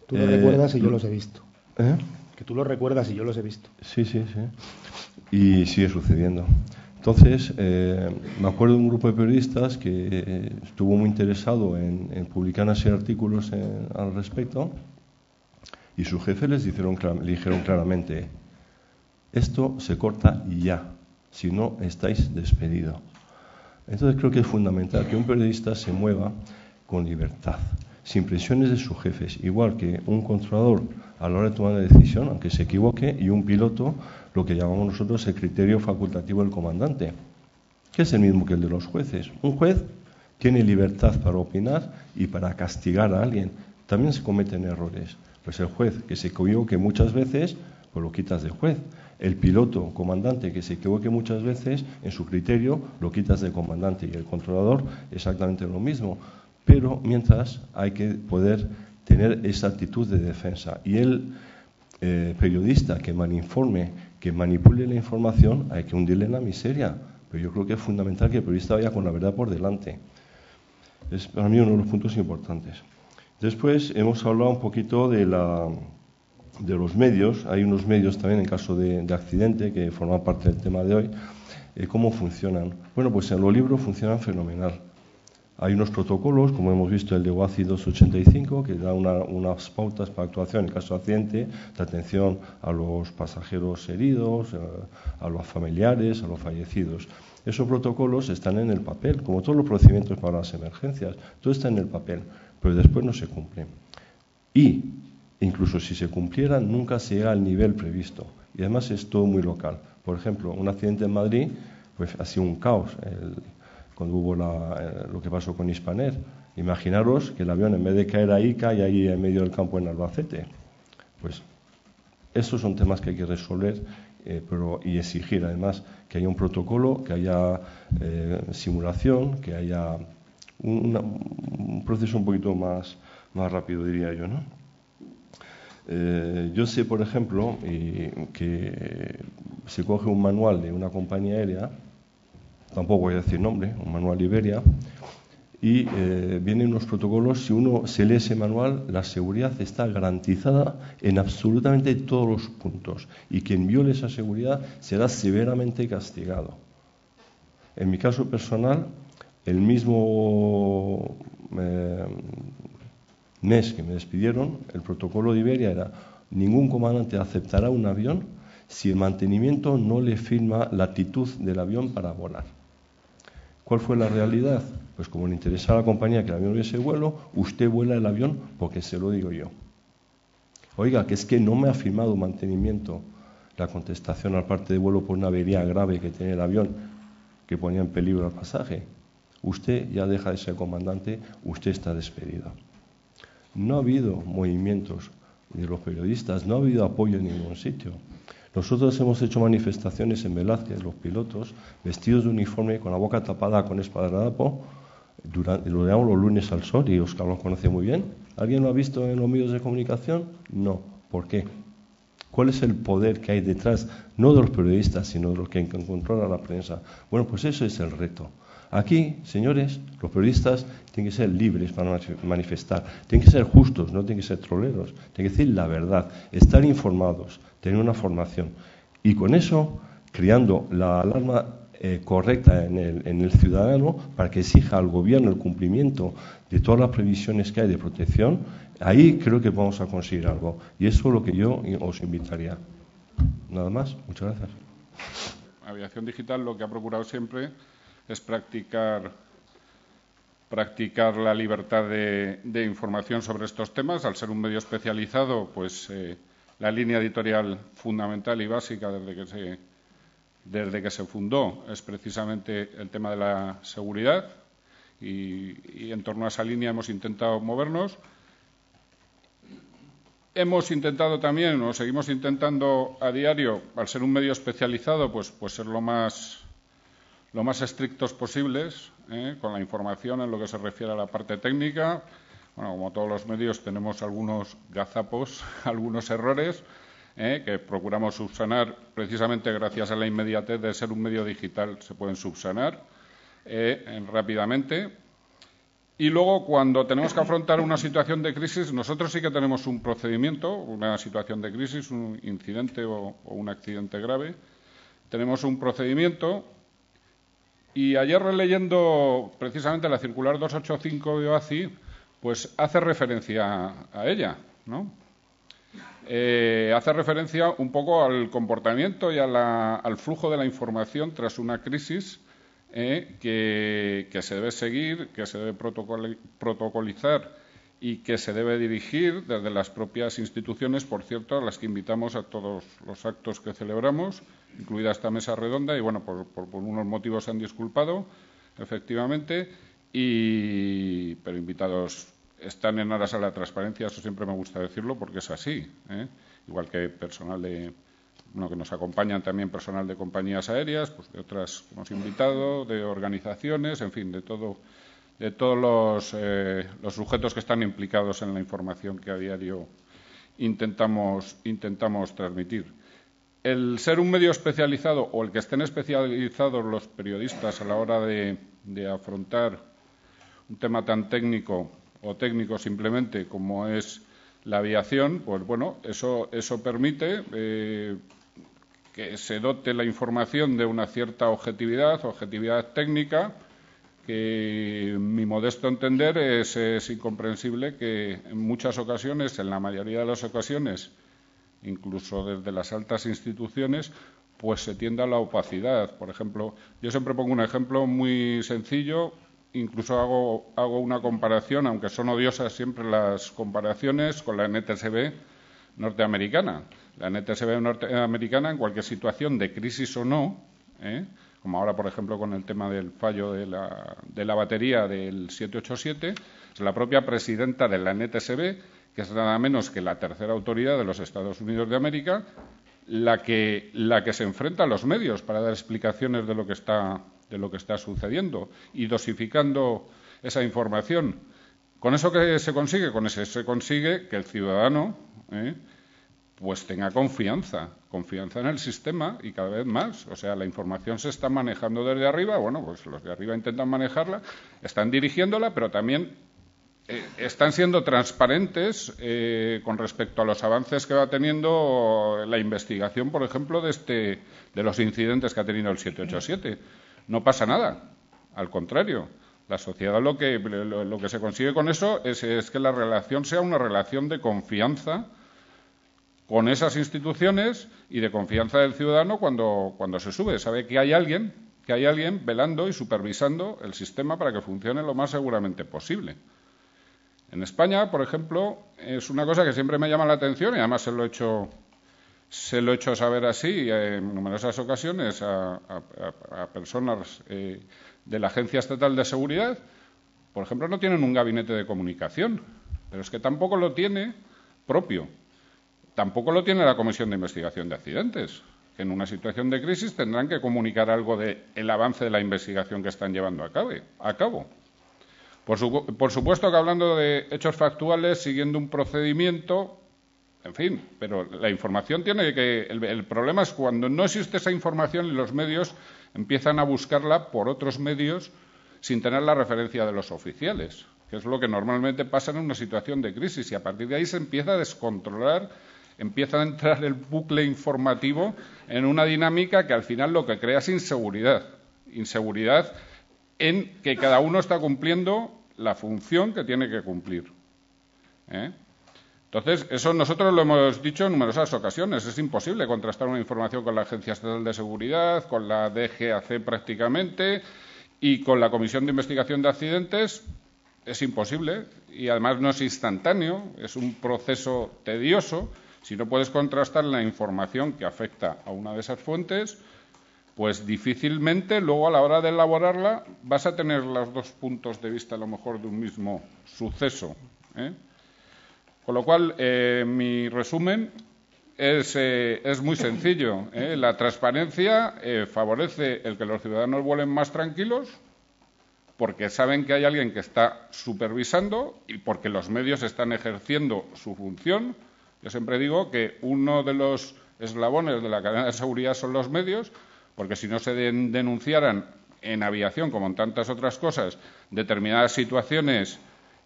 Tú lo recuerdas y yo los he visto. ¿Eh? Que tú lo recuerdas y yo los he visto. Sí. Y sigue sucediendo. Entonces, me acuerdo de un grupo de periodistas que estuvo muy interesado en publicar una serie de artículos al respecto, y sus jefes le dijeron claramente: esto se corta ya, si no estáis despedidos. Entonces creo que es fundamental que un periodista se mueva con libertad, sin presiones de sus jefes, igual que un controlador a la hora de tomar la decisión, aunque se equivoque, y un piloto, lo que llamamos nosotros el criterio facultativo del comandante, que es el mismo que el de los jueces. Un juez tiene libertad para opinar y para castigar a alguien. También se cometen errores. Pues el juez que se equivoque muchas veces pues lo quitas del juez. El piloto, comandante, que se equivoque muchas veces, en su criterio, lo quitas del comandante. Y el controlador, exactamente lo mismo. Pero mientras hay que poder tener esa actitud de defensa. Y el periodista que malinforme, que manipule la información, hay que hundirle en la miseria. Pero yo creo que es fundamental que el periodista vaya con la verdad por delante. Es para mí uno de los puntos importantes. Después hemos hablado un poquito de los medios. Hay unos medios también en caso de accidente que forman parte del tema de hoy. ¿Cómo funcionan? Bueno, pues en los libros funcionan fenomenal. Hay unos protocolos, como hemos visto el de OACI 285, que da unas pautas para actuación en caso de accidente, de atención a los pasajeros heridos, a los familiares, a los fallecidos. Esos protocolos están en el papel, como todos los procedimientos para las emergencias. Todo está en el papel, pero después no se cumple. Y incluso si se cumplieran, nunca se llega al nivel previsto. Y además es todo muy local. Por ejemplo, un accidente en Madrid, pues ha sido un caos. Cuando hubo lo que pasó con Hispaner. Imaginaros que el avión, en vez de caer ahí, cae ahí en medio del campo en Albacete. Pues estos son temas que hay que resolver y exigir, además, que haya un protocolo, que haya simulación, que haya un proceso un poquito más rápido, diría yo, ¿no? Yo sé, por ejemplo, que se coge un manual de una compañía aérea, tampoco voy a decir nombre, un manual Iberia, y vienen unos protocolos. Si uno se lee ese manual, la seguridad está garantizada en absolutamente todos los puntos, y quien viole esa seguridad será severamente castigado. En mi caso personal, el mismo mes que me despidieron, el protocolo de Iberia era: ningún comandante aceptará un avión si el mantenimiento no le firma la actitud del avión para volar. ¿Cuál fue la realidad? Pues como le interesa a la compañía que el avión hubiese vuelo, usted vuela el avión porque se lo digo yo. Oiga, que es que no me ha firmado mantenimiento. La contestación al parte de vuelo por una avería grave que tenía el avión, que ponía en peligro al pasaje. Usted ya deja de ser comandante, usted está despedido. No ha habido movimientos de los periodistas, no ha habido apoyo en ningún sitio. Nosotros hemos hecho manifestaciones en Velázquez, los pilotos, vestidos de uniforme, con la boca tapada con esparadrapo, lo llamamos los lunes al sol, y Óscar los conoce muy bien. ¿Alguien lo ha visto en los medios de comunicación? No. ¿Por qué? ¿Cuál es el poder que hay detrás, no de los periodistas, sino de los que controlan la prensa? Bueno, pues eso es el reto. Aquí, señores, los periodistas tienen que ser libres para manifestar, tienen que ser justos, no tienen que ser troleros, tienen que decir la verdad, estar informados, tener una formación. Y con eso, creando la alarma correcta en el ciudadano para que exija al gobierno el cumplimiento de todas las previsiones que hay de protección, ahí creo que vamos a conseguir algo. Y eso es lo que yo os invitaría. Nada más, muchas gracias. Aviación Digital lo que ha procurado siempre es practicar la libertad de información sobre estos temas. Al ser un medio especializado, pues la línea editorial fundamental y básica desde que se fundó es precisamente el tema de la seguridad, y en torno a esa línea hemos intentado movernos. Hemos intentado también, o seguimos intentando a diario, al ser un medio especializado, pues ser lo más estrictos posibles con la información en lo que se refiere a la parte técnica. Bueno, como todos los medios tenemos algunos gazapos, algunos errores que procuramos subsanar. Precisamente gracias a la inmediatez de ser un medio digital se pueden subsanar rápidamente. Y luego, cuando tenemos que afrontar una situación de crisis, nosotros sí que tenemos un procedimiento, una situación de crisis, un incidente o un accidente grave. Tenemos un procedimiento. Y ayer, releyendo precisamente la circular 285 de OACI, pues hace referencia a ella, ¿no? Hace referencia un poco al comportamiento y al flujo de la información tras una crisis que se debe seguir, que se debe protocolizar y que se debe dirigir desde las propias instituciones, por cierto, a las que invitamos a todos los actos que celebramos, incluida esta mesa redonda, y bueno, por unos motivos se han disculpado, efectivamente, pero invitados están en aras a la transparencia, eso siempre me gusta decirlo porque es así, igual que personal de, bueno, que nos acompañan también personal de compañías aéreas, pues de otras que hemos invitado, de organizaciones, en fin, de todos los sujetos que están implicados en la información que a diario intentamos transmitir. El ser un medio especializado o el que estén especializados los periodistas a la hora de afrontar un tema tan técnico o técnico simplemente como es la aviación, pues bueno, eso permite que se dote la información de una cierta objetividad técnica, que en mi modesto entender es incomprensible que en muchas ocasiones, en la mayoría de las ocasiones, incluso desde las altas instituciones, pues se tienda a la opacidad. Por ejemplo, yo siempre pongo un ejemplo muy sencillo, incluso hago una comparación, aunque son odiosas siempre las comparaciones, con la NTSB norteamericana. La NTSB norteamericana, en cualquier situación de crisis o no, como ahora, por ejemplo, con el tema del fallo de la batería del 787, es la propia presidenta de la NTSB, que es nada menos que la tercera autoridad de los Estados Unidos de América, la que se enfrenta a los medios para dar explicaciones de lo que está sucediendo y dosificando esa información. ¿Con eso qué se consigue? Con eso se consigue que el ciudadano pues tenga confianza en el sistema y cada vez más. O sea, la información se está manejando desde arriba. Bueno, pues los de arriba intentan manejarla, están dirigiéndola, pero también están siendo transparentes con respecto a los avances que va teniendo la investigación, por ejemplo, de los incidentes que ha tenido el 787. No pasa nada, al contrario. La sociedad lo que se consigue con eso es que la relación sea una relación de confianza con esas instituciones y de confianza del ciudadano cuando se sube. Sabe que hay alguien velando y supervisando el sistema para que funcione lo más seguramente posible. En España, por ejemplo, es una cosa que siempre me llama la atención y además se lo he hecho saber así en numerosas ocasiones a personas de la Agencia Estatal de Seguridad. Por ejemplo, no tienen un gabinete de comunicación, pero es que tampoco lo tiene propio. Tampoco lo tiene la Comisión de Investigación de Accidentes, que en una situación de crisis tendrán que comunicar algo del avance de la investigación que están llevando a cabo. Por supuesto que hablando de hechos factuales, siguiendo un procedimiento, en fin, pero la información tiene que... El problema es cuando no existe esa información y los medios empiezan a buscarla por otros medios sin tener la referencia de los oficiales, que es lo que normalmente pasa en una situación de crisis, y a partir de ahí se empieza a descontrolar, empieza a entrar el bucle informativo en una dinámica que al final lo que crea es inseguridad en que cada uno está cumpliendo la función que tiene que cumplir. Entonces, eso nosotros lo hemos dicho en numerosas ocasiones. Es imposible contrastar una información con la Agencia Estatal de Seguridad, con la DGAC prácticamente, y con la Comisión de Investigación de Accidentes. Es imposible y además no es instantáneo, es un proceso tedioso. Si no puedes contrastar la información que afecta a una de esas fuentes, pues difícilmente luego a la hora de elaborarla vas a tener los dos puntos de vista a lo mejor de un mismo suceso. Con lo cual, mi resumen es muy sencillo. La transparencia favorece el que los ciudadanos vuelen más tranquilos porque saben que hay alguien que está supervisando y porque los medios están ejerciendo su función. Yo siempre digo que uno de los eslabones de la cadena de seguridad son los medios, porque si no se denunciaran en aviación, como en tantas otras cosas, determinadas situaciones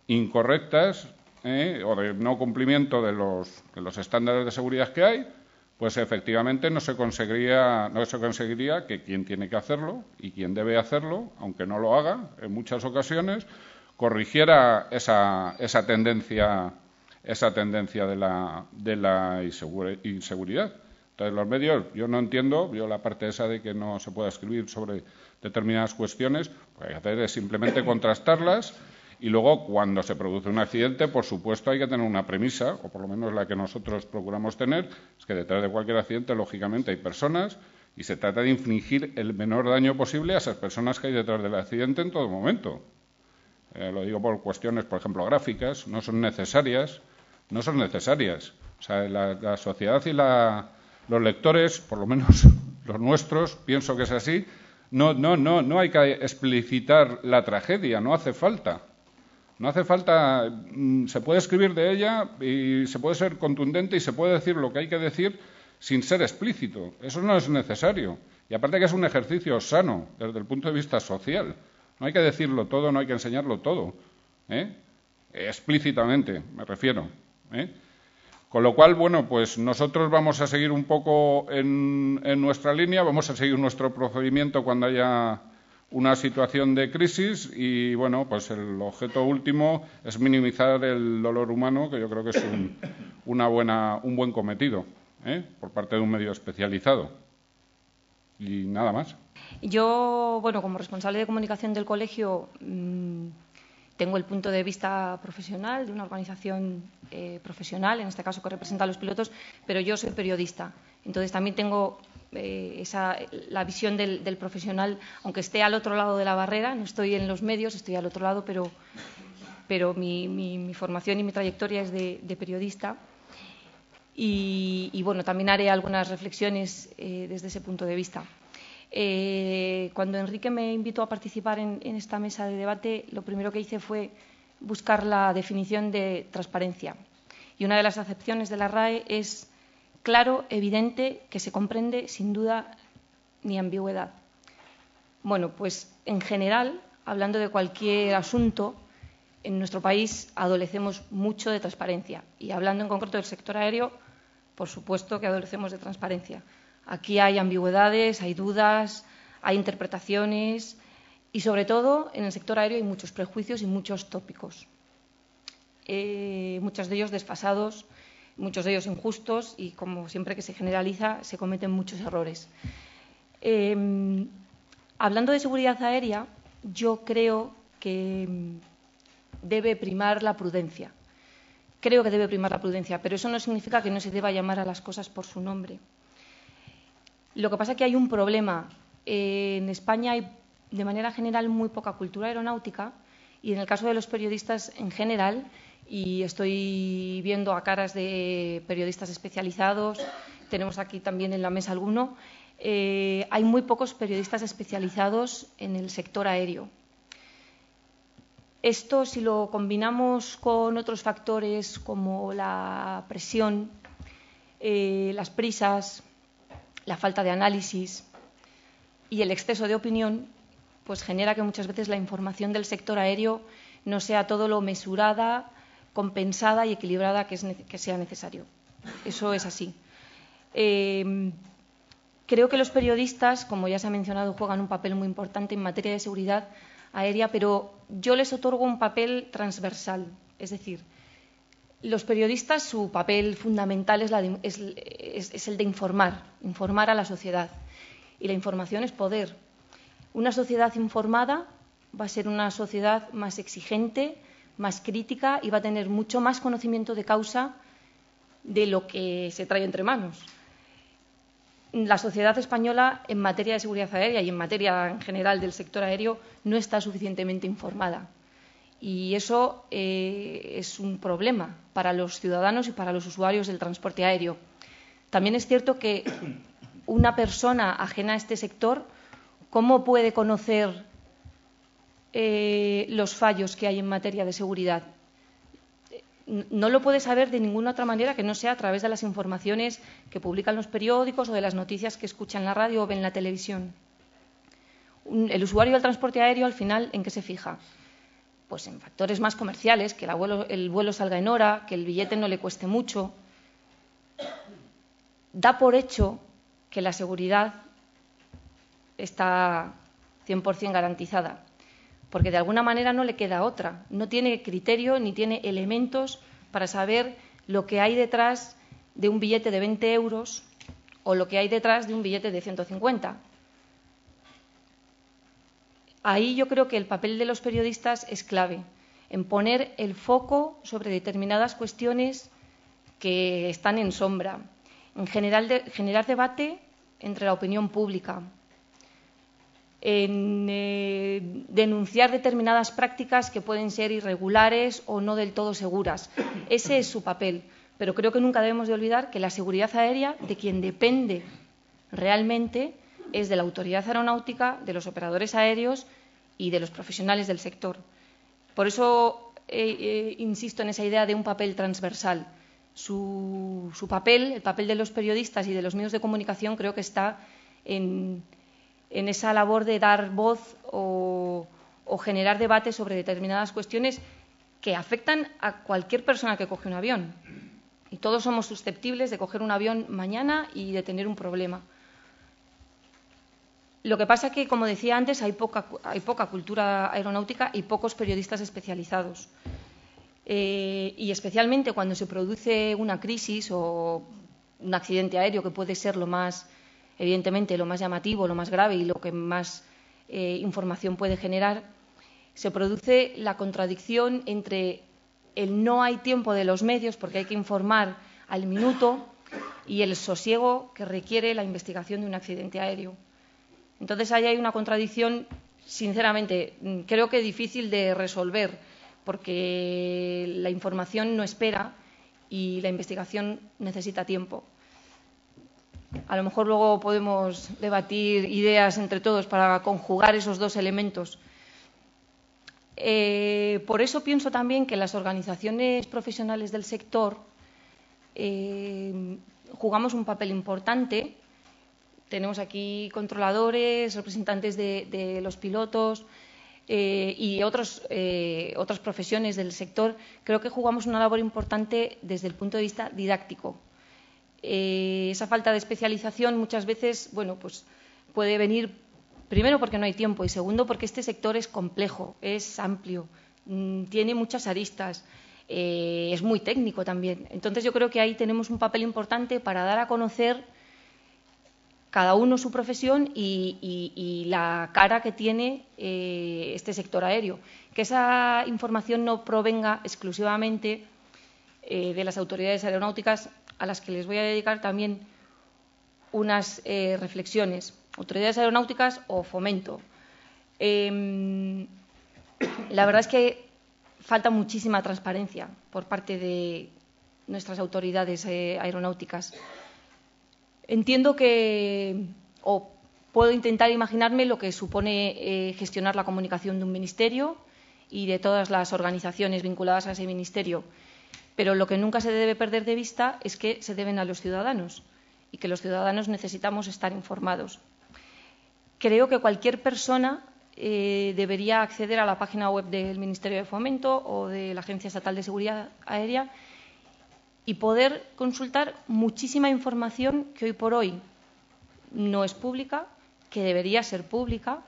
incorrectas o de no cumplimiento de los estándares de seguridad que hay, pues efectivamente no se conseguiría que quien tiene que hacerlo y quien debe hacerlo, aunque no lo haga en muchas ocasiones, corrigiera esa tendencia de la inseguridad. Entonces, los medios, yo no entiendo, yo la parte esa de que no se pueda escribir sobre determinadas cuestiones, lo que hay que hacer es simplemente contrastarlas y luego, cuando se produce un accidente, por supuesto, hay que tener una premisa, o por lo menos la que nosotros procuramos tener, es que detrás de cualquier accidente, lógicamente, hay personas y se trata de infligir el menor daño posible a esas personas que hay detrás del accidente en todo momento. Lo digo por cuestiones, por ejemplo, gráficas, no son necesarias. O O sea, la sociedad y los lectores, por lo menos los nuestros, pienso que es así, no hay que explicitar la tragedia, no hace falta. No hace falta, se puede escribir de ella y se puede ser contundente y se puede decir lo que hay que decir sin ser explícito. Eso no es necesario. Y aparte que es un ejercicio sano desde el punto de vista social. No hay que decirlo todo, no hay que enseñarlo todo. Explícitamente, me refiero. Con lo cual, bueno, pues nosotros vamos a seguir un poco en nuestra línea, vamos a seguir nuestro procedimiento cuando haya una situación de crisis y, bueno, pues el objeto último es minimizar el dolor humano, que yo creo que es un buen cometido por parte de un medio especializado. Y nada más. Yo, bueno, como responsable de comunicación del colegio, tengo el punto de vista profesional de una organización profesional, en este caso que representa a los pilotos, pero yo soy periodista. Entonces también tengo la visión del profesional, aunque esté al otro lado de la barrera, no estoy en los medios, estoy al otro lado, pero mi formación y mi trayectoria es de periodista. Y bueno, también haré algunas reflexiones desde ese punto de vista. Cuando Enrique me invitó a participar en esta mesa de debate, lo primero que hice fue buscar la definición de transparencia. Y una de las acepciones de la RAE es claro, evidente, que se comprende sin duda ni ambigüedad. Bueno, pues en general, hablando de cualquier asunto, en nuestro país adolecemos mucho de transparencia. Y hablando en concreto del sector aéreo, por supuesto que adolecemos de transparencia. Aquí hay ambigüedades, hay dudas, hay interpretaciones y, sobre todo, en el sector aéreo hay muchos prejuicios y muchos tópicos. Muchos de ellos desfasados, muchos de ellos injustos y, como siempre que se generaliza, se cometen muchos errores. Hablando de seguridad aérea, yo creo que debe primar la prudencia. Creo que debe primar la prudencia, pero eso no significa que no se deba llamar a las cosas por su nombre. Lo que pasa es que hay un problema. En España hay, de manera general, muy poca cultura aeronáutica y, en el caso de los periodistas en general, y estoy viendo a caras de periodistas especializados, tenemos aquí también en la mesa alguno, hay muy pocos periodistas especializados en el sector aéreo. Esto, si lo combinamos con otros factores como la presión, las prisas, la falta de análisis y el exceso de opinión, pues genera que muchas veces la información del sector aéreo no sea todo lo mesurada, compensada y equilibrada que sea necesario. Eso es así. Creo que los periodistas, como ya se ha mencionado, juegan un papel muy importante en materia de seguridad aérea, pero yo les otorgo un papel transversal. Es decir, los periodistas, su papel fundamental es el de informar a la sociedad. Y la información es poder. Una sociedad informada va a ser una sociedad más exigente, más crítica y va a tener mucho más conocimiento de causa de lo que se trae entre manos. La sociedad española, en materia de seguridad aérea y en materia en general del sector aéreo, no está suficientemente informada. Y eso es un problema para los ciudadanos y para los usuarios del transporte aéreo. También es cierto que una persona ajena a este sector, ¿cómo puede conocer los fallos que hay en materia de seguridad? No lo puede saber de ninguna otra manera que no sea a través de las informaciones que publican los periódicos o de las noticias que escucha en la radio o ve en la televisión. El usuario del transporte aéreo, al final, ¿en qué se fija? Pues en factores más comerciales, que el vuelo salga en hora, que el billete no le cueste mucho. Da por hecho que la seguridad está 100% garantizada, porque de alguna manera no le queda otra. No tiene criterio ni tiene elementos para saber lo que hay detrás de un billete de 20 euros o lo que hay detrás de un billete de 150. Ahí yo creo que el papel de los periodistas es clave, en poner el foco sobre determinadas cuestiones que están en sombra, en generar debate entre la opinión pública, en denunciar determinadas prácticas que pueden ser irregulares o no del todo seguras. Ese es su papel. pero creo que nunca debemos de olvidar que la seguridad aérea, de quien depende realmente, es de la autoridad aeronáutica, de los operadores aéreos y de los profesionales del sector. Por eso insisto en esa idea de un papel transversal. Su papel, el papel de los periodistas y de los medios de comunicación, creo que está en esa labor de dar voz o generar debate sobre determinadas cuestiones que afectan a cualquier persona que coge un avión. Y todos somos susceptibles de coger un avión mañana y de tener un problema. Lo que pasa es que, como decía antes, hay poca cultura aeronáutica y pocos periodistas especializados. Y especialmente cuando se produce una crisis o un accidente aéreo, que puede ser evidentemente, lo más llamativo, lo más grave y lo que más información puede generar, se produce la contradicción entre el no hay tiempo de los medios, porque hay que informar al minuto, y el sosiego que requiere la investigación de un accidente aéreo. Entonces, ahí hay una contradicción, sinceramente, creo que difícil de resolver, porque la información no espera y la investigación necesita tiempo. A lo mejor luego podemos debatir ideas entre todos para conjugar esos dos elementos. Por eso pienso también que las organizaciones profesionales del sector jugamos un papel importante. Tenemos aquí controladores, representantes de los pilotos y otras profesiones del sector. Creo que jugamos una labor importante desde el punto de vista didáctico. Esa falta de especialización muchas veces, pues puede venir primero porque no hay tiempo y segundo porque este sector es complejo, es amplio, tiene muchas aristas, es muy técnico también. Entonces yo creo que ahí tenemos un papel importante para dar a conocer cada uno su profesión y la cara que tiene este sector aéreo. Que esa información no provenga exclusivamente de las autoridades aeronáuticas, a las que les voy a dedicar también unas reflexiones. Autoridades aeronáuticas o Fomento. La verdad es que falta muchísima transparencia por parte de nuestras autoridades aeronáuticas. Entiendo o puedo intentar imaginarme lo que supone gestionar la comunicación de un ministerio y de todas las organizaciones vinculadas a ese ministerio, pero lo que nunca se debe perder de vista es que se deben a los ciudadanos y que los ciudadanos necesitamos estar informados. Creo que cualquier persona debería acceder a la página web del Ministerio de Fomento o de la Agencia Estatal de Seguridad Aérea y poder consultar muchísima información que hoy por hoy no es pública, que debería ser pública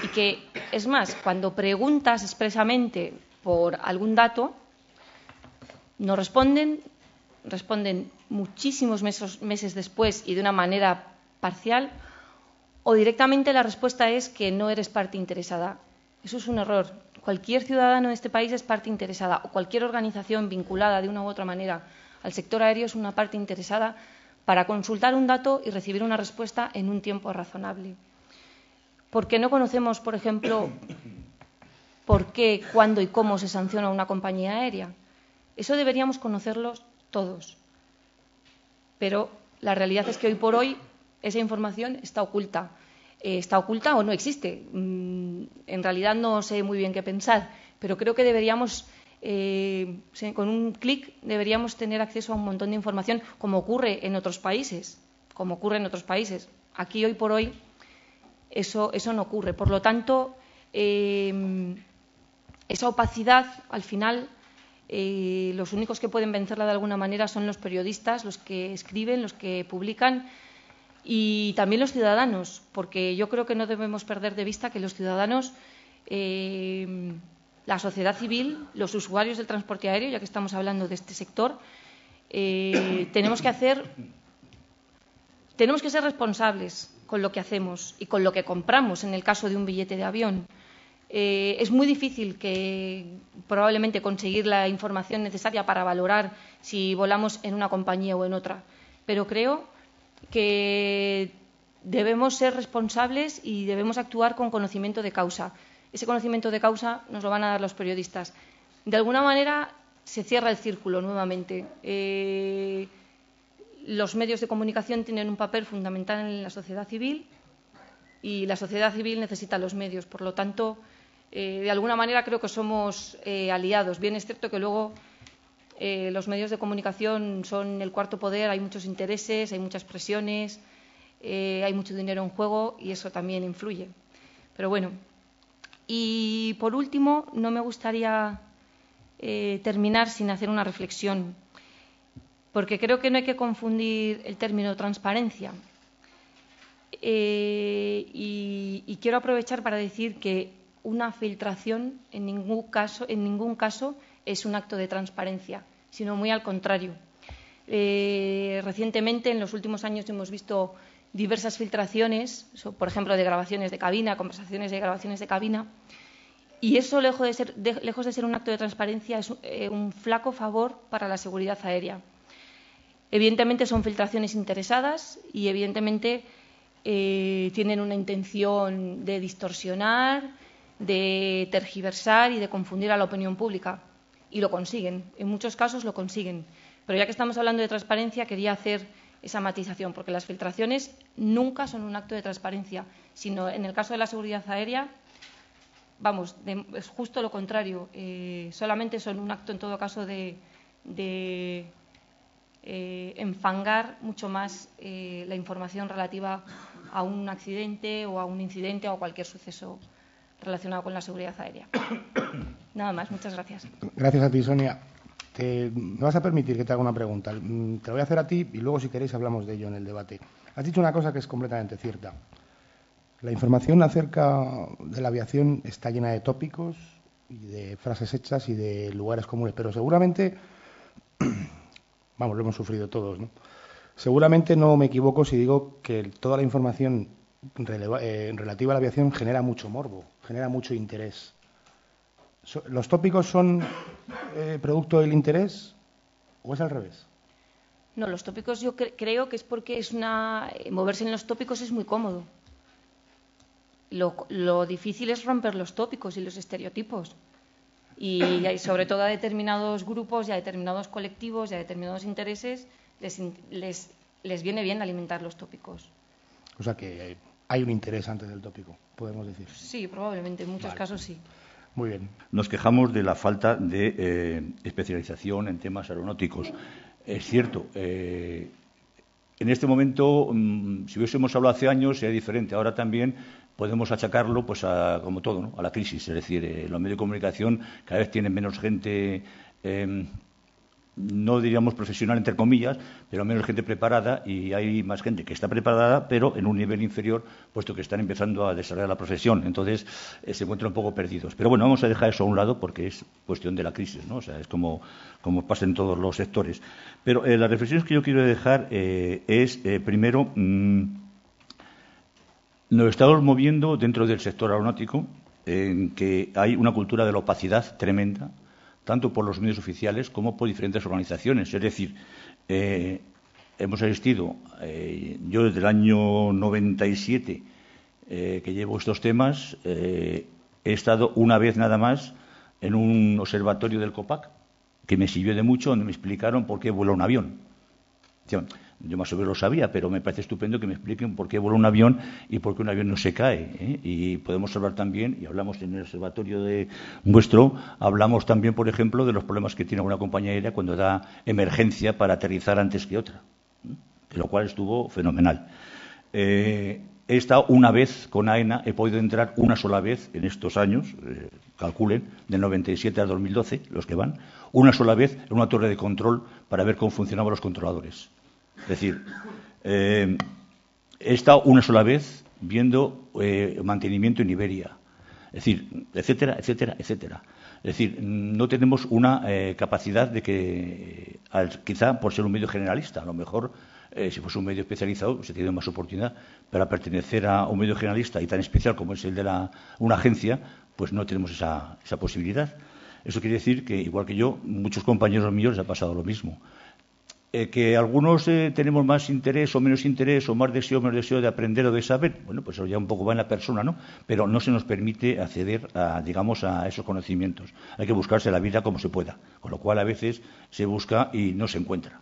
y que, es más, cuando preguntas expresamente por algún dato, no responden muchísimos meses después y de una manera parcial, o directamente la respuesta es que no eres parte interesada. Eso es un error. Cualquier ciudadano de este país es parte interesada, o cualquier organización vinculada de una u otra manera al sector aéreo es una parte interesada para consultar un dato y recibir una respuesta en un tiempo razonable. ¿Por qué no conocemos, por ejemplo, por qué, cuándo y cómo se sanciona una compañía aérea? Eso deberíamos conocerlo todos. Pero la realidad es que hoy por hoy esa información está oculta. Está oculta o no existe. En realidad no sé muy bien qué pensar, pero creo que deberíamos, con un clic, deberíamos tener acceso a un montón de información, como ocurre en otros países. Aquí hoy por hoy eso no ocurre. Por lo tanto, esa opacidad, al final, los únicos que pueden vencerla de alguna manera son los periodistas, los que escriben, los que publican, y también los ciudadanos, porque yo creo que no debemos perder de vista que los ciudadanos, la sociedad civil, los usuarios del transporte aéreo, ya que estamos hablando de este sector, tenemos que ser responsables con lo que hacemos y con lo que compramos en el caso de un billete de avión. Es muy difícil probablemente conseguir la información necesaria para valorar si volamos en una compañía o en otra, pero creo que debemos ser responsables y debemos actuar con conocimiento de causa. Ese conocimiento de causa nos lo van a dar los periodistas. De alguna manera se cierra el círculo nuevamente. Los medios de comunicación tienen un papel fundamental en la sociedad civil y la sociedad civil necesita los medios. Por lo tanto, de alguna manera creo que somos aliados. Bien es cierto que luego los medios de comunicación son el cuarto poder, hay muchos intereses, hay muchas presiones, hay mucho dinero en juego y eso también influye. Pero bueno, y por último, no me gustaría terminar sin hacer una reflexión, porque creo que no hay que confundir el término transparencia. Y quiero aprovechar para decir que una filtración en ningún caso es un acto de transparencia, sino muy al contrario. Recientemente, en los últimos años, hemos visto diversas filtraciones, por ejemplo, de grabaciones de cabina, conversaciones de grabaciones de cabina, y eso, lejos de ser un acto de transparencia, es un flaco favor para la seguridad aérea. Evidentemente son filtraciones interesadas y evidentemente tienen una intención de distorsionar, de tergiversar y de confundir a la opinión pública. Y lo consiguen, en muchos casos lo consiguen. Pero ya que estamos hablando de transparencia, quería hacer esa matización, porque las filtraciones nunca son un acto de transparencia, sino en el caso de la seguridad aérea, vamos, es justo lo contrario. Solamente son un acto, en todo caso, de enfangar mucho más la información relativa a un accidente o a un incidente o a cualquier suceso relacionado con la seguridad aérea. Nada más, muchas gracias. Gracias a ti, Sonia. Me vas a permitir que te haga una pregunta. Te la voy a hacer a ti y luego, si queréis, hablamos de ello en el debate. Has dicho una cosa que es completamente cierta. La información acerca de la aviación está llena de tópicos y de frases hechas y de lugares comunes, pero seguramente, vamos, lo hemos sufrido todos, ¿no? Seguramente no me equivoco si digo que toda la información relativa a la aviación genera mucho morbo, genera mucho interés. ¿Los tópicos son producto del interés o es al revés? No, los tópicos yo creo que es porque moverse en los tópicos es muy cómodo. Lo difícil es romper los tópicos y los estereotipos. Y sobre todo a determinados grupos y a determinados colectivos y a determinados intereses les viene bien alimentar los tópicos. O sea que hay un interés antes del tópico, podemos decir. Sí, probablemente, en muchos casos sí. Muy bien. Nos quejamos de la falta de especialización en temas aeronáuticos. Es cierto, en este momento, si hubiésemos hablado hace años, sería diferente. Ahora también podemos achacarlo, pues, como todo, ¿no?, a la crisis. Es decir, los medios de comunicación cada vez tienen menos gente, no diríamos profesional, entre comillas, pero menos gente preparada, y hay más gente que está preparada, pero en un nivel inferior, puesto que están empezando a desarrollar la profesión. Entonces, se encuentran un poco perdidos. Pero bueno, vamos a dejar eso a un lado porque es cuestión de la crisis, ¿no? O sea, es como pasa en todos los sectores. Pero las reflexiones que yo quiero dejar es, primero, nos estamos moviendo dentro del sector aeronáutico en que hay una cultura de la opacidad tremenda, tanto por los medios oficiales como por diferentes organizaciones. Es decir, hemos asistido, yo desde el año 97 que llevo estos temas, he estado una vez nada más en un observatorio del COPAC, que me sirvió de mucho, donde me explicaron por qué vuela un avión. Yo más o menos lo sabía, pero me parece estupendo que me expliquen por qué vuela un avión y por qué un avión no se cae. Y podemos hablar también, y hablamos en el observatorio de vuestro, hablamos también, por ejemplo, de los problemas que tiene una compañía aérea cuando da emergencia para aterrizar antes que otra, de lo cual estuvo fenomenal. He estado una vez con AENA, he podido entrar una sola vez en estos años, calculen, del 97 al 2012, los que van, una sola vez en una torre de control para ver cómo funcionaban los controladores. Es decir, he estado una sola vez viendo mantenimiento en Iberia, es decir, etcétera, etcétera, etcétera. Es decir, no tenemos una capacidad de que, quizá por ser un medio generalista, a lo mejor, si fuese un medio especializado, se tiene más oportunidad. Para pertenecer a un medio generalista y tan especial como es el de una agencia, pues no tenemos esa posibilidad. Eso quiere decir que, igual que yo, muchos compañeros míos les ha pasado lo mismo. Que algunos tenemos más interés o menos interés, o más deseo o menos deseo de aprender o de saber, bueno, pues eso ya un poco va en la persona, ¿no? Pero no se nos permite acceder a, digamos, a esos conocimientos. Hay que buscarse la vida como se pueda, con lo cual a veces se busca y no se encuentra.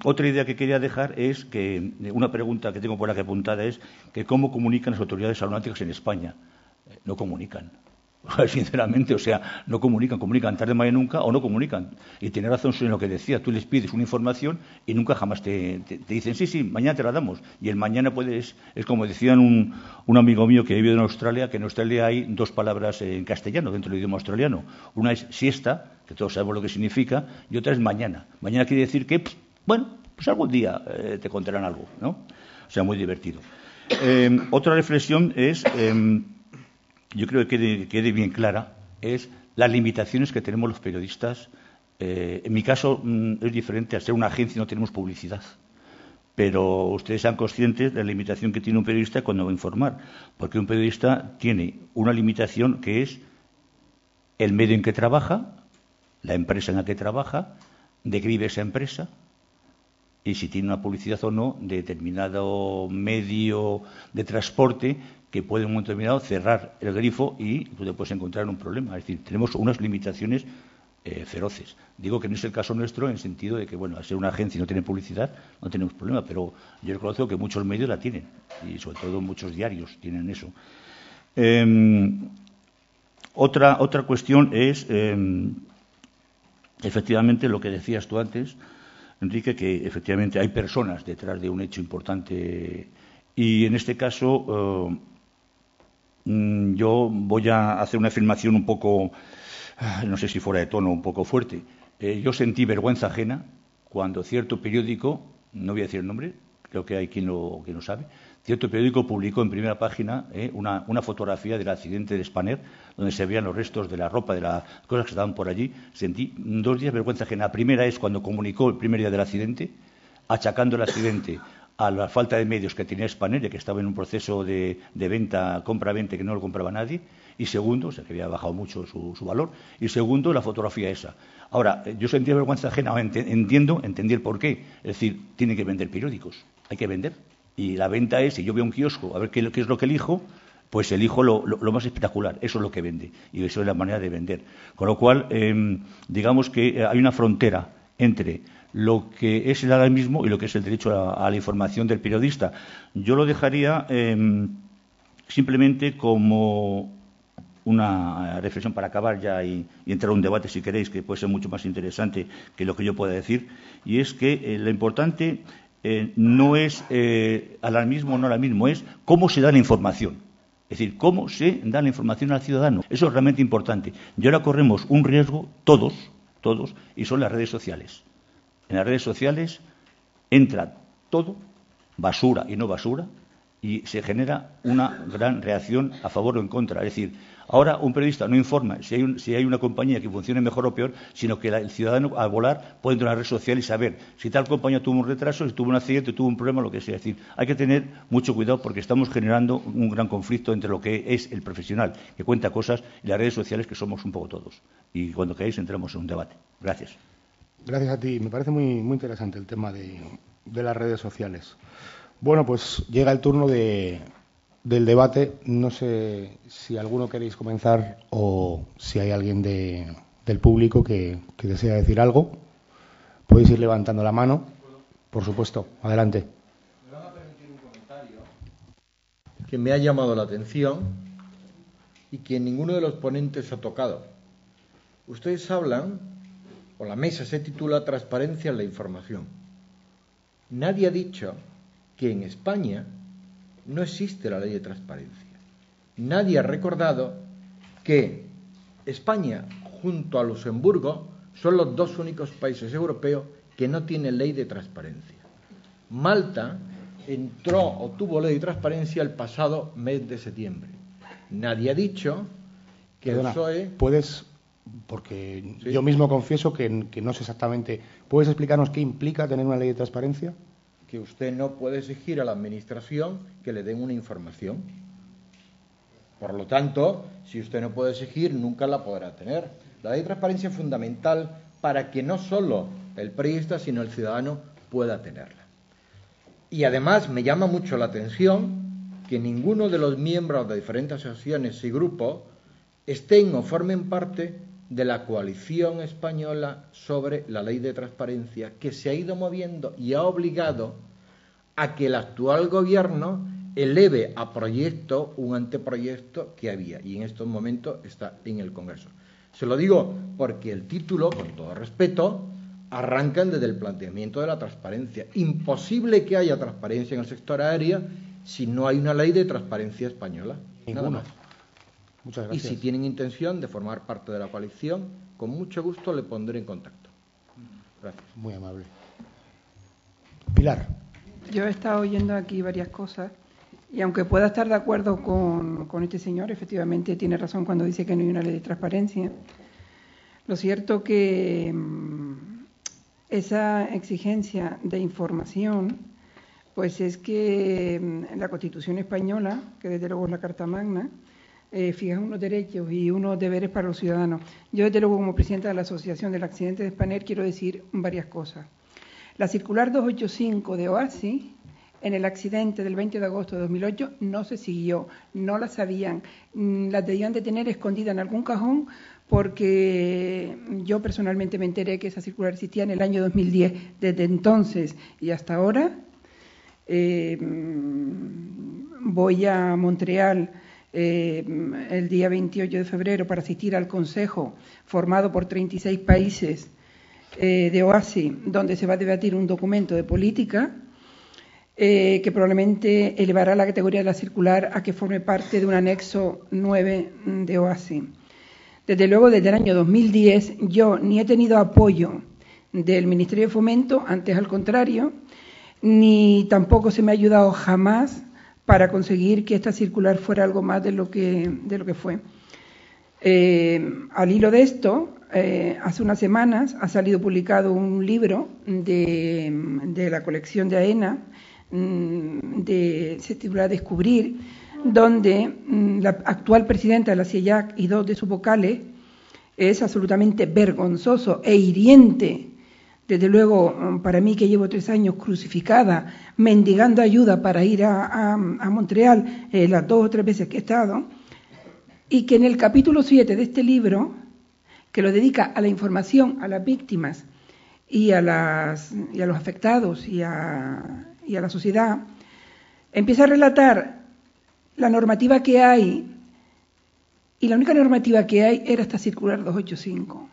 Otra idea que quería dejar es que, una pregunta que tengo por aquí apuntada es que cómo comunican las autoridades aeronáuticas en España. No comunican. Sinceramente, o sea, no comunican tarde, mal y nunca, o no comunican. Y tiene razón en lo que decía, tú les pides una información y nunca jamás te dicen, sí, mañana te la damos. Y el mañana es como decían un amigo mío que vive en Australia, que en Australia hay dos palabras en castellano, dentro del idioma australiano. Una es siesta, que todos sabemos lo que significa, y otra es mañana. Mañana quiere decir que, pues algún día te contarán algo, ¿no? O sea, muy divertido. Otra reflexión es... yo creo que quede bien clara, es las limitaciones que tenemos los periodistas. En mi caso es diferente, al ser una agencia no tenemos publicidad, pero ustedes sean conscientes de la limitación que tiene un periodista cuando va a informar, porque un periodista tiene una limitación que es el medio en que trabaja, la empresa en la que trabaja, de qué vive esa empresa, y si tiene una publicidad o no de determinado medio de transporte que puede en un momento determinado cerrar el grifo y tú te puedes encontrar en un problema. Es decir, tenemos unas limitaciones feroces. Digo que no es el caso nuestro en el sentido de que, bueno, al ser una agencia y no tener publicidad, no tenemos problema, pero yo reconozco que muchos medios la tienen y sobre todo muchos diarios tienen eso. Otra cuestión es, efectivamente, lo que decías tú antes, Enrique, que efectivamente hay personas detrás de un hecho importante y en este caso yo voy a hacer una afirmación un poco, no sé si fuera de tono, un poco fuerte. Yo sentí vergüenza ajena cuando cierto periódico, no voy a decir el nombre, creo que hay quien lo sabe, cierto periódico publicó en primera página una fotografía del accidente de Spanair, donde se veían los restos de la ropa, de las cosas que estaban por allí. Sentí 2 días vergüenza ajena. La primera es cuando comunicó el primer día del accidente, achacando el accidente a la falta de medios que tenía Spanair, que estaba en un proceso de venta, compra-venta, que no lo compraba nadie. Y segundo, o sea, que había bajado mucho su valor. Y segundo, la fotografía esa. Ahora, yo sentí vergüenza ajena, entendí el porqué. Es decir, tienen que vender periódicos, hay que vender. Y la venta es, si yo veo un kiosco, a ver qué es lo que elijo, pues elijo lo más espectacular, eso es lo que vende. Y eso es la manera de vender. Con lo cual, digamos que hay una frontera entre lo que es el alarmismo y lo que es el derecho a la información del periodista. Yo lo dejaría simplemente como una reflexión para acabar ya y entrar a un debate, si queréis, que puede ser mucho más interesante que lo que yo pueda decir, y es que lo importante no es alarmismo o no alarmismo, es cómo se da la información. Es decir, cómo se da la información al ciudadano. Eso es realmente importante. Y ahora corremos un riesgo, todos, y son las redes sociales. En las redes sociales entra todo, basura y no basura, y se genera una gran reacción a favor o en contra. Es decir, ahora un periodista no informa si hay una compañía que funcione mejor o peor, sino que el ciudadano al volar puede entrar a la red social y saber si tal compañía tuvo un retraso, si tuvo un accidente, tuvo un problema, lo que sea. Es decir, hay que tener mucho cuidado porque estamos generando un gran conflicto entre lo que es el profesional, que cuenta cosas, y las redes sociales, que somos un poco todos. Y cuando queráis entramos en un debate. Gracias. Gracias a ti. Me parece muy interesante el tema de las redes sociales. Bueno, pues llega el turno del debate. No sé si alguno queréis comenzar o si hay alguien del público que desea decir algo. Podéis ir levantando la mano. Por supuesto, adelante. Me van a permitir un comentario que me ha llamado la atención y que ninguno de los ponentes ha tocado. Ustedes hablan, o la mesa se titula Transparencia en la información. Nadie ha dicho que en España no existe la ley de transparencia. Nadie ha recordado que España, junto a Luxemburgo, son los 2 únicos países europeos que no tienen ley de transparencia. Malta entró o tuvo ley de transparencia el pasado mes de septiembre. Nadie ha dicho que Perdona, el PSOE... ¿puedes...? Porque sí, yo mismo confieso que no sé exactamente. ¿Puedes explicarnos qué implica tener una ley de transparencia? Que usted no puede exigir a la Administración que le den una información. Por lo tanto, si usted no puede exigir, nunca la podrá tener. La ley de transparencia es fundamental para que no solo el periodista, sino el ciudadano pueda tenerla. Y además me llama mucho la atención que ninguno de los miembros de diferentes asociaciones y grupos estén o formen parte de la coalición española sobre la ley de transparencia, que se ha ido moviendo y ha obligado a que el actual gobierno eleve a proyecto un anteproyecto que había, y en estos momentos está en el Congreso. Se lo digo porque el título, con todo respeto, arrancan desde el planteamiento de la transparencia. Imposible que haya transparencia en el sector aéreo si no hay una ley de transparencia española. Nada más. Muchas Y gracias. si tienen intención de formar parte de la coalición, con mucho gusto le pondré en contacto. Gracias. Muy amable. Pilar. Yo he estado oyendo aquí varias cosas y aunque pueda estar de acuerdo con este señor, efectivamente tiene razón cuando dice que no hay una ley de transparencia. Lo cierto que esa exigencia de información, pues es que la Constitución española, que desde luego es la Carta Magna, fija unos derechos y unos deberes para los ciudadanos. Yo, desde luego, como presidenta de la Asociación del Accidente de Spanair, quiero decir varias cosas. La circular 285 de OASI, en el accidente del 20 de agosto de 2008, no se siguió, no la sabían, la debían de tener escondida en algún cajón, porque yo personalmente me enteré que esa circular existía en el año 2010. Desde entonces y hasta ahora voy a Montreal el día 28 de febrero para asistir al Consejo formado por 36 países de OASI, donde se va a debatir un documento de política que probablemente elevará la categoría de la circular a que forme parte de un anexo 9 de OASI. Desde luego, desde el año 2010, yo ni he tenido apoyo del Ministerio de Fomento, antes al contrario, ni tampoco se me ha ayudado jamás para conseguir que esta circular fuera algo más de lo que fue. Al hilo de esto, hace unas semanas ha salido publicado un libro de la colección de AENA, se titula Descubrir, donde la actual presidenta de la CIEJAC y dos de sus vocales, es absolutamente vergonzoso e hiriente. Desde luego, para mí, que llevo 3 años crucificada, mendigando ayuda para ir a Montreal las 2 o 3 veces que he estado, y que en el capítulo 7 de este libro, que lo dedica a la información a las víctimas y a los afectados y a la sociedad, empieza a relatar la normativa que hay, y la única normativa que hay era esta circular 285.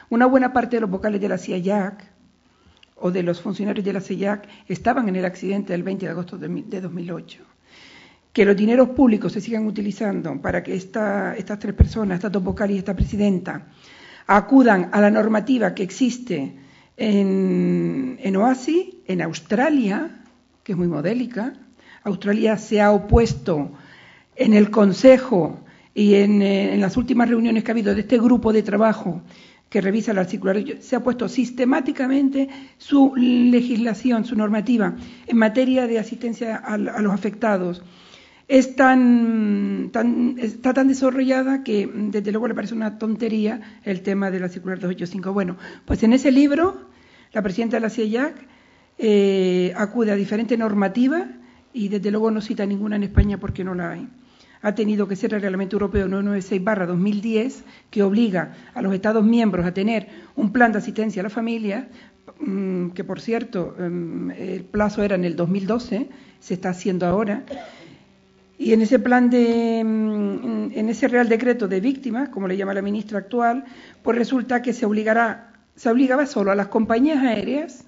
Una buena parte de los vocales de la CIEJAC o de los funcionarios de la CIEJAC estaban en el accidente del 20 de agosto de 2008. Que los dineros públicos se sigan utilizando para que estas 3 personas, estas 2 vocales y esta presidenta, acudan a la normativa que existe en OASI, en Australia, que es muy modélica. Australia se ha opuesto en el Consejo y en las últimas reuniones que ha habido de este grupo de trabajo que revisa la circular, se ha puesto sistemáticamente su legislación, su normativa en materia de asistencia a los afectados. Está tan desarrollada que desde luego le parece una tontería el tema de la circular 285. Bueno, pues en ese libro la presidenta de la CIEJAC acude a diferentes normativas y desde luego no cita ninguna en España porque no la hay. Ha tenido que ser el Reglamento Europeo 996/2010, que obliga a los Estados miembros a tener un plan de asistencia a la familia, que por cierto el plazo era en el 2012, se está haciendo ahora. Y en ese plan en ese Real Decreto de Víctimas, como le llama la ministra actual, pues resulta que se obligaba solo a las compañías aéreas,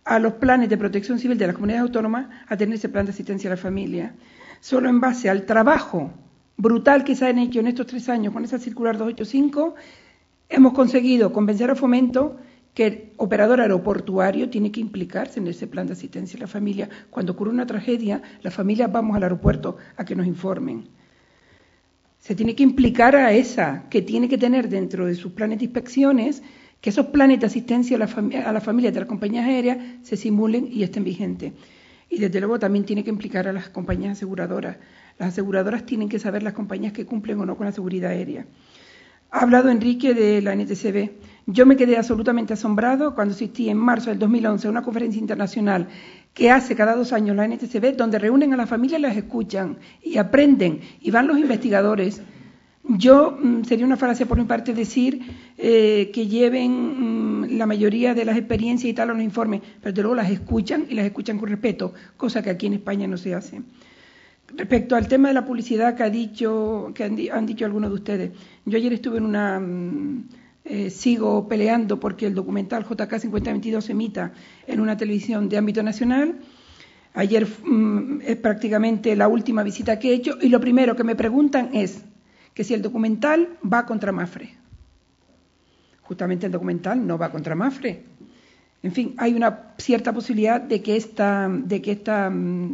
a los planes de protección civil de las comunidades autónomas, a tener ese plan de asistencia a la familia. Solo en base al trabajo brutal que se han hecho en estos 3 años con esa circular 285, hemos conseguido convencer a Fomento que el operador aeroportuario tiene que implicarse en ese plan de asistencia a la familia. Cuando ocurre una tragedia, las familias vamos al aeropuerto a que nos informen. Se tiene que implicar a esa, que tiene que tener dentro de sus planes de inspecciones, que esos planes de asistencia a la familia de las compañías aéreas se simulen y estén vigentes. Y desde luego también tiene que implicar a las compañías aseguradoras. Las aseguradoras tienen que saber las compañías que cumplen o no con la seguridad aérea. Ha hablado Enrique de la NTCB. Yo me quedé absolutamente asombrado cuando asistí en marzo del 2011 a una conferencia internacional que hace cada 2 años la NTCB, donde reúnen a las familias y las escuchan y aprenden y van los investigadores. Yo, sería una falacia por mi parte decir que lleven la mayoría de las experiencias y tal a los informes, pero de luego las escuchan y las escuchan con respeto, cosa que aquí en España no se hace. Respecto al tema de la publicidad que han dicho algunos de ustedes, yo ayer estuve en una... sigo peleando porque el documental JK 5022 se emita en una televisión de ámbito nacional. Ayer es prácticamente la última visita que he hecho y lo primero que me preguntan es que si el documental va contra Mapfre. Justamente el documental no va contra Mapfre. En fin, hay una cierta posibilidad de que esta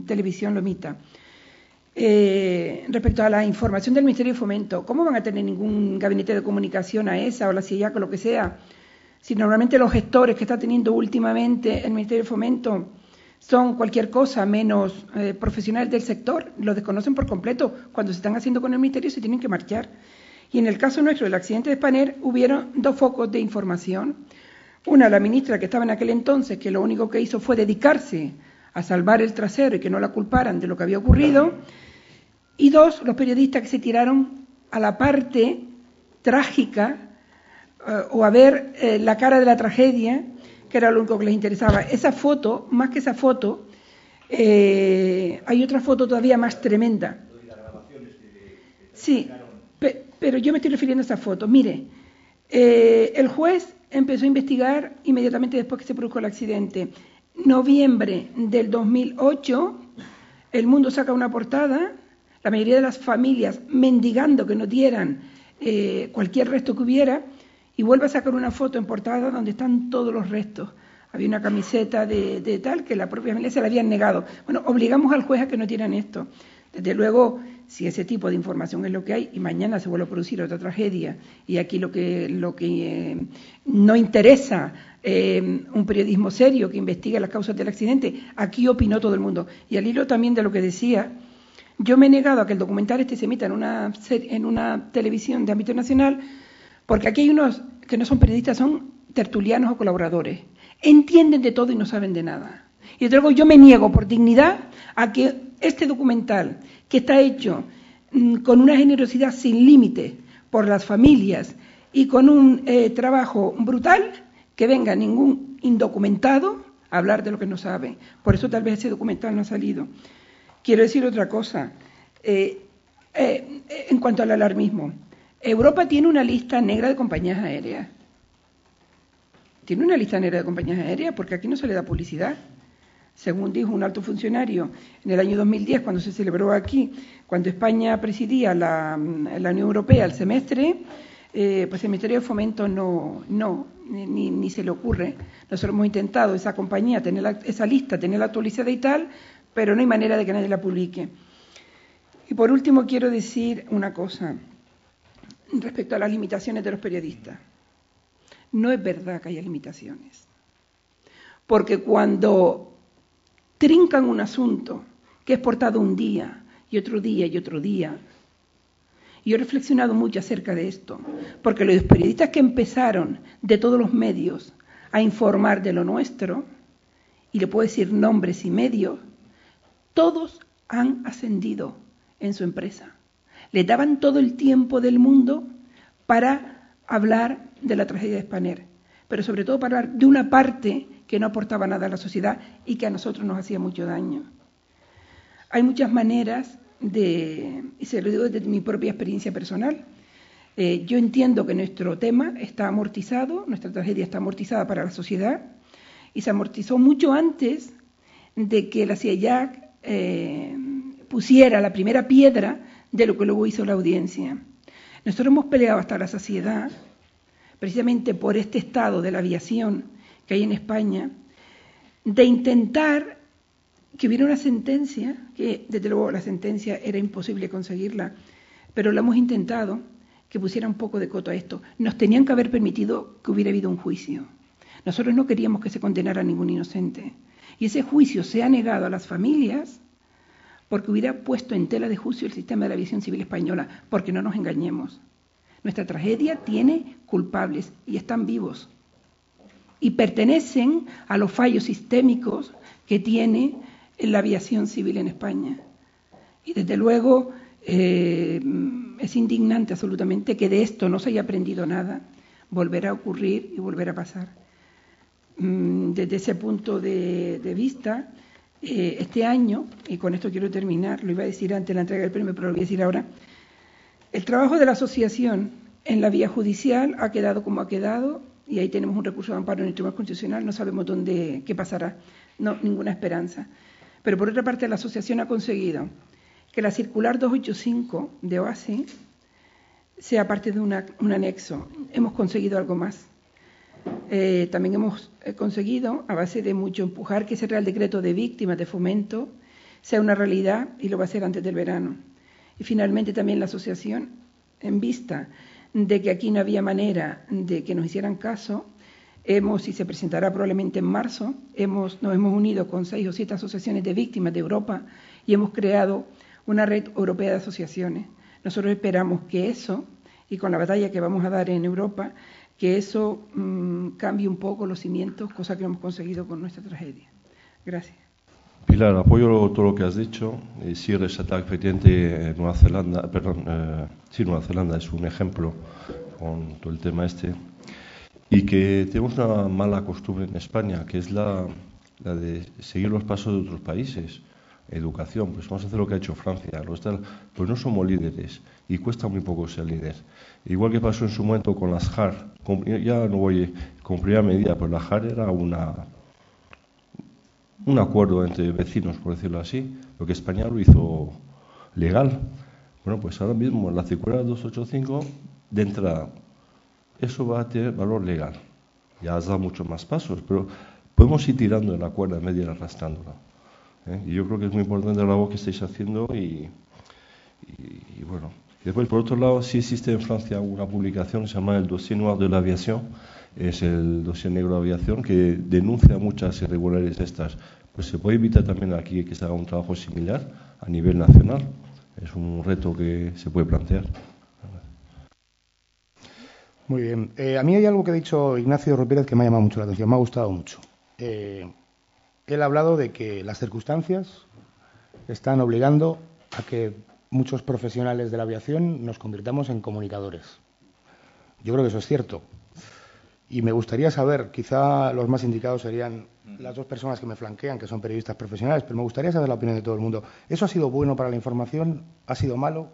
televisión lo emita. Respecto a la información del Ministerio de Fomento, ¿cómo van a tener ningún gabinete de comunicación a esa o la CIEJAC o lo que sea? Si normalmente los gestores que está teniendo últimamente el Ministerio de Fomento son cualquier cosa menos profesionales del sector, lo desconocen por completo. Cuando se están haciendo con el Ministerio se tienen que marchar. Y en el caso nuestro del accidente de Spanair hubieron 2 focos de información. Una, la ministra que estaba en aquel entonces, que lo único que hizo fue dedicarse a salvar el trasero y que no la culparan de lo que había ocurrido. Y 2, los periodistas que se tiraron a la parte trágica o a ver la cara de la tragedia, que era lo único que les interesaba. Esa foto, más que esa foto, hay otra foto todavía más tremenda. Sí, pero yo me estoy refiriendo a esa foto. Mire, el juez empezó a investigar inmediatamente después que se produjo el accidente. Noviembre del 2008, El Mundo saca una portada, la mayoría de las familias mendigando que nos dieran cualquier resto que hubiera, y vuelve a sacar una foto en portada donde están todos los restos. Había una camiseta de tal que la propia familia se la habían negado. Bueno, obligamos al juez a que no tiran esto. Desde luego, si ese tipo de información es lo que hay y mañana se vuelve a producir otra tragedia y aquí lo que no interesa un periodismo serio que investigue las causas del accidente, aquí opinó todo el mundo. Y al hilo también de lo que decía, yo me he negado a que el documental se emita en una televisión de ámbito nacional porque aquí hay unos que no son periodistas, son tertulianos o colaboradores. Entienden de todo y no saben de nada. Y desde luego yo me niego por dignidad a que este documental, que está hecho con una generosidad sin límite por las familias y con un trabajo brutal, que venga ningún indocumentado a hablar de lo que no sabe. Por eso tal vez ese documental no ha salido. Quiero decir otra cosa. En cuanto al alarmismo, Europa tiene una lista negra de compañías aéreas. Tiene una lista negra de compañías aéreas porque aquí no se le da publicidad. Según dijo un alto funcionario en el año 2010, cuando se celebró aquí, cuando España presidía la Unión Europea el semestre, pues el Ministerio de Fomento ni se le ocurre. Nosotros hemos intentado esa compañía, tener esa lista, tenerla actualizada y tal, pero no hay manera de que nadie la publique. Y por último quiero decir una cosa respecto a las limitaciones de los periodistas. No es verdad que haya limitaciones, porque cuando trincan un asunto que es portado un día y otro día y otro día, y yo he reflexionado mucho acerca de esto, porque los periodistas que empezaron de todos los medios a informar de lo nuestro, y le puedo decir nombres y medios, todos han ascendido en su empresa. Le daban todo el tiempo del mundo para hablar de la tragedia de Spanair, pero sobre todo para hablar de una parte que no aportaba nada a la sociedad y que a nosotros nos hacía mucho daño. Hay muchas maneras y se lo digo desde mi propia experiencia personal, yo entiendo que nuestro tema está amortizado, nuestra tragedia está amortizada para la sociedad y se amortizó mucho antes de que la CIEJAC pusiera la primera piedra de lo que luego hizo la audiencia. Nosotros hemos peleado hasta la saciedad, precisamente por este estado de la aviación que hay en España, de intentar que hubiera una sentencia, que desde luego la sentencia era imposible conseguirla, pero la hemos intentado, que pusiera un poco de coto a esto. Nos tenían que haber permitido que hubiera habido un juicio. Nosotros no queríamos que se condenara a ningún inocente. Y ese juicio se ha negado a las familias porque hubiera puesto en tela de juicio el sistema de la aviación civil española, porque no nos engañemos. Nuestra tragedia tiene culpables y están vivos. Y pertenecen a los fallos sistémicos que tiene la aviación civil en España. Y desde luego es indignante absolutamente que de esto no se haya aprendido nada. Volverá a ocurrir y volverá a pasar. Desde ese punto de vista, este año, y con esto quiero terminar, lo iba a decir antes de la entrega del premio, pero lo voy a decir ahora, el trabajo de la asociación en la vía judicial ha quedado como ha quedado, y ahí tenemos un recurso de amparo en el Tribunal Constitucional, no sabemos qué pasará, no, ninguna esperanza. Pero por otra parte, la asociación ha conseguido que la circular 285 de OASI sea parte de un anexo. Hemos conseguido algo más. También hemos conseguido, a base de mucho empujar, que ese Real Decreto de Víctimas de Fomento sea una realidad, y lo va a hacer antes del verano. Y finalmente también la asociación, en vista de que aquí no había manera de que nos hicieran caso, y se presentará probablemente en marzo, nos hemos unido con 6 o 7 asociaciones de víctimas de Europa y hemos creado una red europea de asociaciones. Nosotros esperamos que eso, y con la batalla que vamos a dar en Europa, que eso cambie un poco los cimientos, cosa que hemos conseguido con nuestra tragedia. Gracias. Pilar, apoyo todo lo que has dicho. Sí, resaltar que efectivamente Nueva Zelanda es un ejemplo con todo el tema este. Y que tenemos una mala costumbre en España, que es la de seguir los pasos de otros países. Educación, pues vamos a hacer lo que ha hecho Francia. Pues no somos líderes y cuesta muy poco ser líder. Igual que pasó en su momento con las JAR, ya no voy con primera medida, pero la JAR era un acuerdo entre vecinos, por decirlo así, lo que España lo hizo legal. Bueno, pues ahora mismo la circular 285, de entrada, eso va a tener valor legal. Ya has dado muchos más pasos, pero podemos ir tirando en la cuerda en vez de ir arrastrándola. Y yo creo que es muy importante la labor que estáis haciendo y bueno. Después, por otro lado, sí existe en Francia una publicación que se llama el Dossier Noir de la Aviación, es el dossier negro de aviación, que denuncia muchas irregularidades estas. Pues se puede invitar también aquí que se haga un trabajo similar a nivel nacional. Es un reto que se puede plantear. Muy bien. A mí hay algo que ha dicho Ignacio Rodríguez que me ha llamado mucho la atención, me ha gustado mucho. Él ha hablado de que las circunstancias están obligando a que muchos profesionales de la aviación nos convirtamos en comunicadores. Yo creo que eso es cierto. Y me gustaría saber, quizá los más indicados serían las dos personas que me flanquean, que son periodistas profesionales, pero me gustaría saber la opinión de todo el mundo. ¿Eso ha sido bueno para la información? ¿Ha sido malo?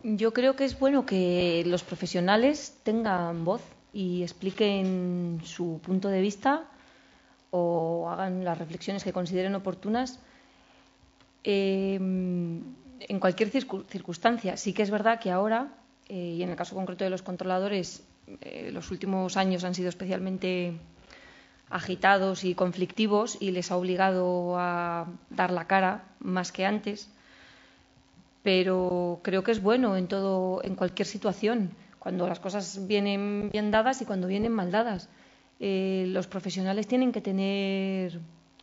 Yo creo que es bueno que los profesionales tengan voz y expliquen su punto de vista o hagan las reflexiones que consideren oportunas en cualquier circunstancia. Sí que es verdad que ahora, y en el caso concreto de los controladores, los últimos años han sido especialmente agitados y conflictivos y les ha obligado a dar la cara más que antes, pero creo que es bueno en cualquier situación, cuando las cosas vienen bien dadas y cuando vienen mal dadas. Los profesionales tienen que tener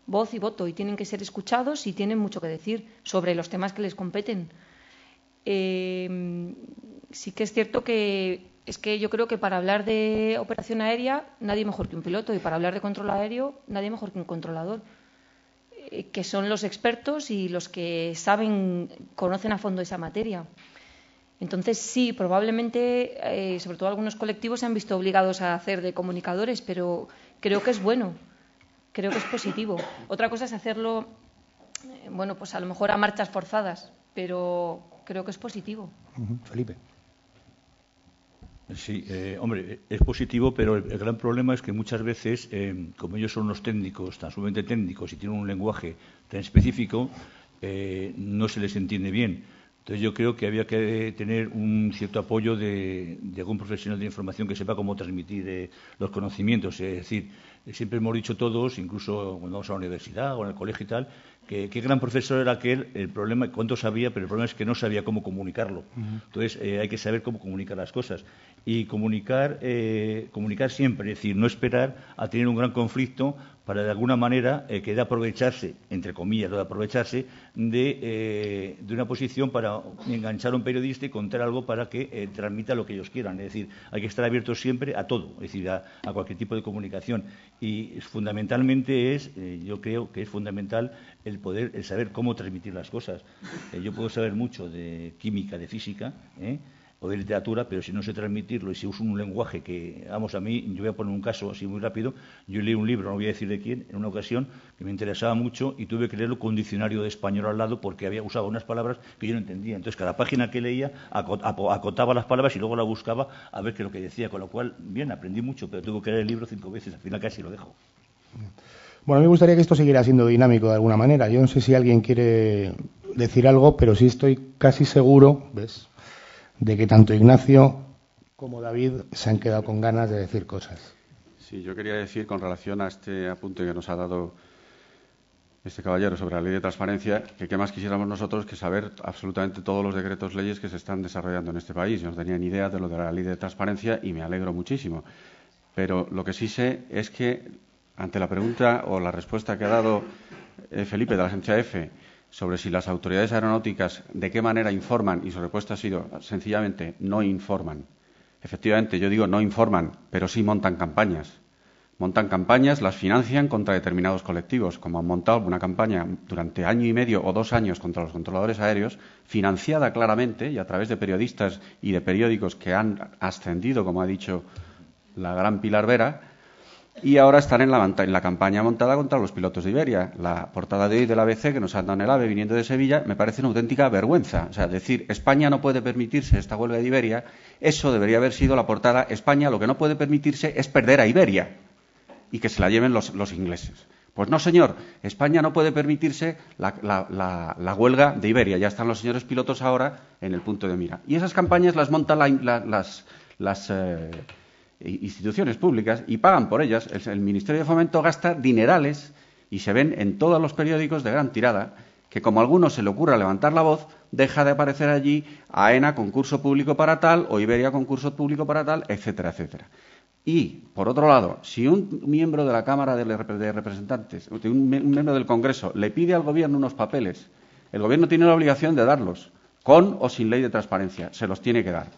voz y voto y tienen que ser escuchados y tienen mucho que decir sobre los temas que les competen. Sí que es cierto que yo creo que para hablar de operación aérea nadie mejor que un piloto y para hablar de control aéreo nadie mejor que un controlador, que son los expertos y los que conocen a fondo esa materia. Entonces, sí, probablemente, sobre todo algunos colectivos se han visto obligados a hacer de comunicadores, pero creo que es bueno, creo que es positivo. Otra cosa es hacerlo, bueno, pues a lo mejor a marchas forzadas, pero creo que es positivo. Felipe. Sí, hombre, es positivo, pero el gran problema es que muchas veces, como ellos son los técnicos, tan sumamente técnicos y tienen un lenguaje tan específico, no se les entiende bien. Entonces yo creo que había que tener un cierto apoyo de algún profesional de información que sepa cómo transmitir los conocimientos. Es decir, siempre hemos dicho todos, incluso cuando vamos a la universidad o en el colegio y tal, que qué gran profesor era aquel, el problema, cuánto sabía, pero el problema es que no sabía cómo comunicarlo. Entonces, hay que saber cómo comunicar las cosas. Y comunicar siempre, es decir, no esperar a tener un gran conflicto para de alguna manera que de aprovecharse, entre comillas, de aprovecharse de una posición para enganchar a un periodista y contar algo para que transmita lo que ellos quieran. Es decir, hay que estar abiertos siempre a todo, es decir, a cualquier tipo de comunicación. Y fundamentalmente yo creo que es fundamental el saber cómo transmitir las cosas. Yo puedo saber mucho de química, de física, o de literatura, pero si no sé transmitirlo y si uso un lenguaje que, vamos, a mí, yo voy a poner un caso así muy rápido, yo leí un libro, no voy a decir de quién, en una ocasión que me interesaba mucho y tuve que leerlo con un diccionario de español al lado porque había usado unas palabras que yo no entendía. Entonces, cada página que leía acotaba las palabras y luego la buscaba a ver qué es lo que decía, con lo cual, bien, aprendí mucho, pero tuve que leer el libro 5 veces, al final casi lo dejo. Bueno, a mí me gustaría que esto siguiera siendo dinámico de alguna manera. Yo no sé si alguien quiere decir algo, pero sí estoy casi seguro, ¿ves?, de que tanto Ignacio como David se han quedado con ganas de decir cosas. Sí, yo quería decir, con relación a este apunte que nos ha dado este caballero sobre la ley de transparencia, que qué más quisiéramos nosotros que saber absolutamente todos los decretos leyes que se están desarrollando en este país. Yo no tenía ni idea de lo de la ley de transparencia y me alegro muchísimo. Pero lo que sí sé es que, ante la pregunta o la respuesta que ha dado Felipe de la agencia EFE sobre si las autoridades aeronáuticas de qué manera informan, y su respuesta ha sido sencillamente no informan. Efectivamente, yo digo no informan, pero sí montan campañas. Montan campañas, las financian contra determinados colectivos, como han montado una campaña durante año y medio o 2 años contra los controladores aéreos, financiada claramente y a través de periodistas y de periódicos que han ascendido, como ha dicho la gran Pilar Vera, y ahora están en la campaña montada contra los pilotos de Iberia. La portada de hoy del ABC, que nos han dado en el AVE viniendo de Sevilla, me parece una auténtica vergüenza. O sea, decir, España no puede permitirse esta huelga de Iberia, eso debería haber sido la portada. España lo que no puede permitirse es perder a Iberia y que se la lleven los ingleses. Pues no, señor, España no puede permitirse la huelga de Iberia. Ya están los señores pilotos ahora en el punto de mira. Y esas campañas las montan las instituciones públicas y pagan por ellas. El Ministerio de Fomento gasta dinerales y se ven en todos los periódicos de gran tirada que, como a algunos se le ocurra levantar la voz, deja de aparecer allí AENA concurso público para tal o Iberia concurso público para tal, etcétera, etcétera. Y, por otro lado, si un miembro de la Cámara de Representantes, un miembro del Congreso, le pide al Gobierno unos papeles, el Gobierno tiene la obligación de darlos, con o sin ley de transparencia, se los tiene que dar.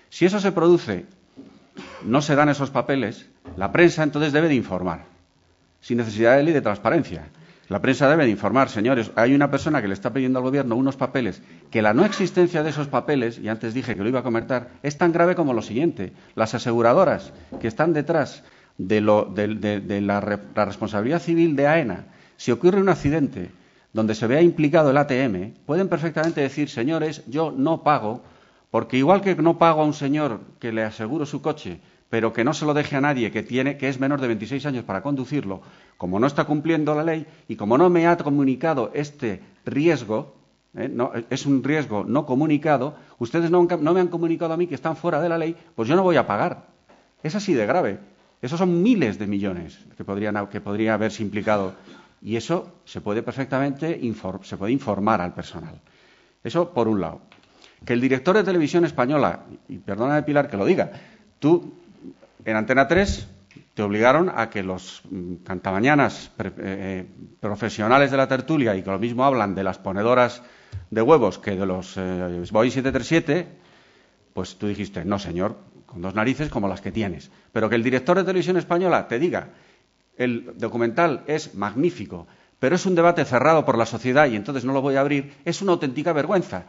Si eso se produce, no se dan esos papeles, la prensa entonces debe de informar, sin necesidad de ley de transparencia. La prensa debe de informar, señores, hay una persona que le está pidiendo al Gobierno unos papeles, que la no existencia de esos papeles, y antes dije que lo iba a comentar, es tan grave como lo siguiente. Las aseguradoras que están detrás de la responsabilidad civil de AENA, si ocurre un accidente donde se vea implicado el ATM, pueden perfectamente decir, señores, yo no pago, porque igual que no pago a un señor que le aseguro su coche, pero que no se lo deje a nadie que es menor de 26 años para conducirlo, como no está cumpliendo la ley y como no me ha comunicado este riesgo, es un riesgo no comunicado, ustedes no me han comunicado a mí que están fuera de la ley, pues yo no voy a pagar. Es así de grave. Esos son miles de millones que podría haberse implicado. Y eso se puede perfectamente informar al personal. Eso por un lado. Que el director de Televisión Española, y perdóname Pilar que lo diga, tú en Antena 3 te obligaron a que los cantamañanas profesionales de la tertulia y que lo mismo hablan de las ponedoras de huevos que de los Boeing 737, pues tú dijiste, no señor, con 2 narices como las que tienes. Pero que el director de Televisión Española te diga, el documental es magnífico, pero es un debate cerrado por la sociedad y entonces no lo voy a abrir, es una auténtica vergüenza.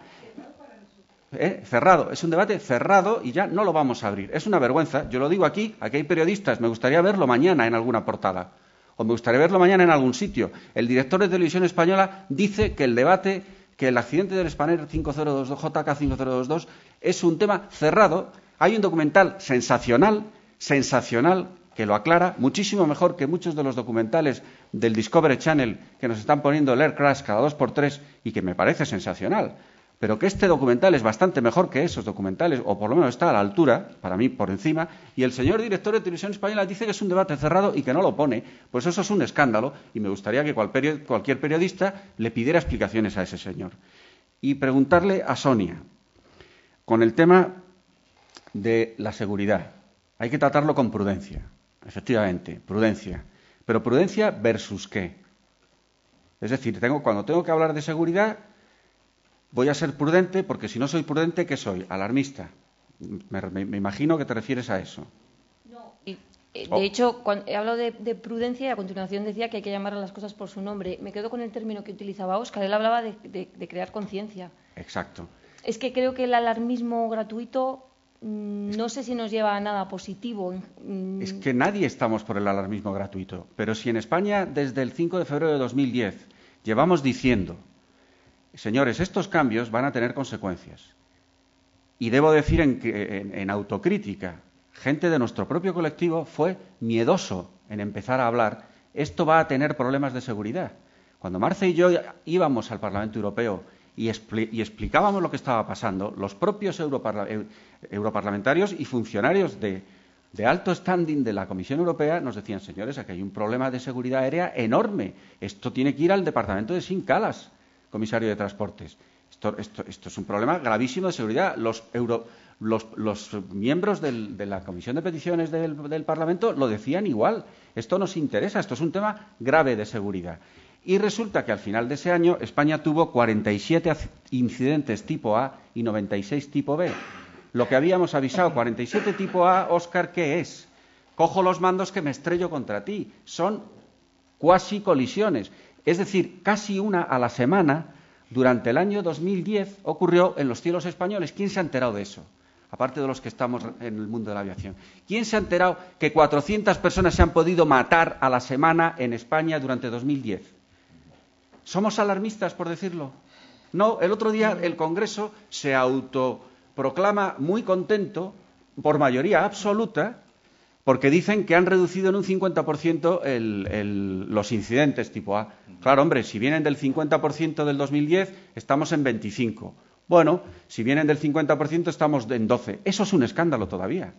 Cerrado, es un debate cerrado y ya no lo vamos a abrir. Es una vergüenza, yo lo digo aquí hay periodistas, me gustaría verlo mañana en alguna portada, o me gustaría verlo mañana en algún sitio. El director de Televisión Española dice que el debate, que el accidente del Spanair 5022, JK 5022, es un tema cerrado. Hay un documental sensacional, que lo aclara, muchísimo mejor que muchos de los documentales del Discovery Channel que nos están poniendo el Air Crash cada 2x3 y que me parece sensacional. pero que este documental es bastante mejor que esos documentales, o por lo menos está a la altura, para mí por encima, y el señor director de Televisión Española dice que es un debate cerrado y que no lo pone, pues eso es un escándalo, y me gustaría que cualquier periodista le pidiera explicaciones a ese señor. Y preguntarle a Sonia, con el tema de la seguridad, hay que tratarlo con prudencia, efectivamente, prudencia, pero prudencia versus qué. Es decir, cuando tengo que hablar de seguridad, voy a ser prudente, porque si no soy prudente, ¿qué soy? Alarmista. Me imagino que te refieres a eso. No, de hecho, cuando he hablado de prudencia y a continuación decía que hay que llamar a las cosas por su nombre. Me quedo con el término que utilizaba Óscar. Él hablaba de crear conciencia. Exacto. Es que creo que el alarmismo gratuito no sé si nos lleva a nada positivo. Es que nadie estamos por el alarmismo gratuito. Pero si en España, desde el 5 de febrero de 2010, llevamos diciendo: señores, estos cambios van a tener consecuencias. Y debo decir en autocrítica, gente de nuestro propio colectivo fue miedoso en empezar a hablar: esto va a tener problemas de seguridad. Cuando Marce y yo íbamos al Parlamento Europeo y explicábamos lo que estaba pasando, los propios europarlamentarios y funcionarios de alto standing de la Comisión Europea nos decían: señores, aquí hay un problema de seguridad aérea enorme. Esto tiene que ir al departamento de Sin Calas, comisario de Transportes. Esto es un problema gravísimo de seguridad. Los miembros de la Comisión de Peticiones del Parlamento lo decían igual. Esto nos interesa, esto es un tema grave de seguridad. Y resulta que al final de ese año España tuvo 47 incidentes tipo A y 96 tipo B. Lo que habíamos avisado, 47 tipo A, Óscar, ¿qué es? Cojo los mandos que me estrello contra ti. Son cuasi colisiones. Es decir, casi una a la semana durante el año 2010 ocurrió en los cielos españoles. ¿Quién se ha enterado de eso? Aparte de los que estamos en el mundo de la aviación. ¿Quién se ha enterado que 400 personas se han podido matar a la semana en España durante 2010? ¿Somos alarmistas, por decirlo? No, el otro día el Congreso se autoproclama muy contento, por mayoría absoluta, porque dicen que han reducido en un 50% los incidentes tipo A. Claro, hombre, si vienen del 50% del 2010, estamos en 25. Bueno, si vienen del 50%, estamos en 12. Eso es un escándalo todavía.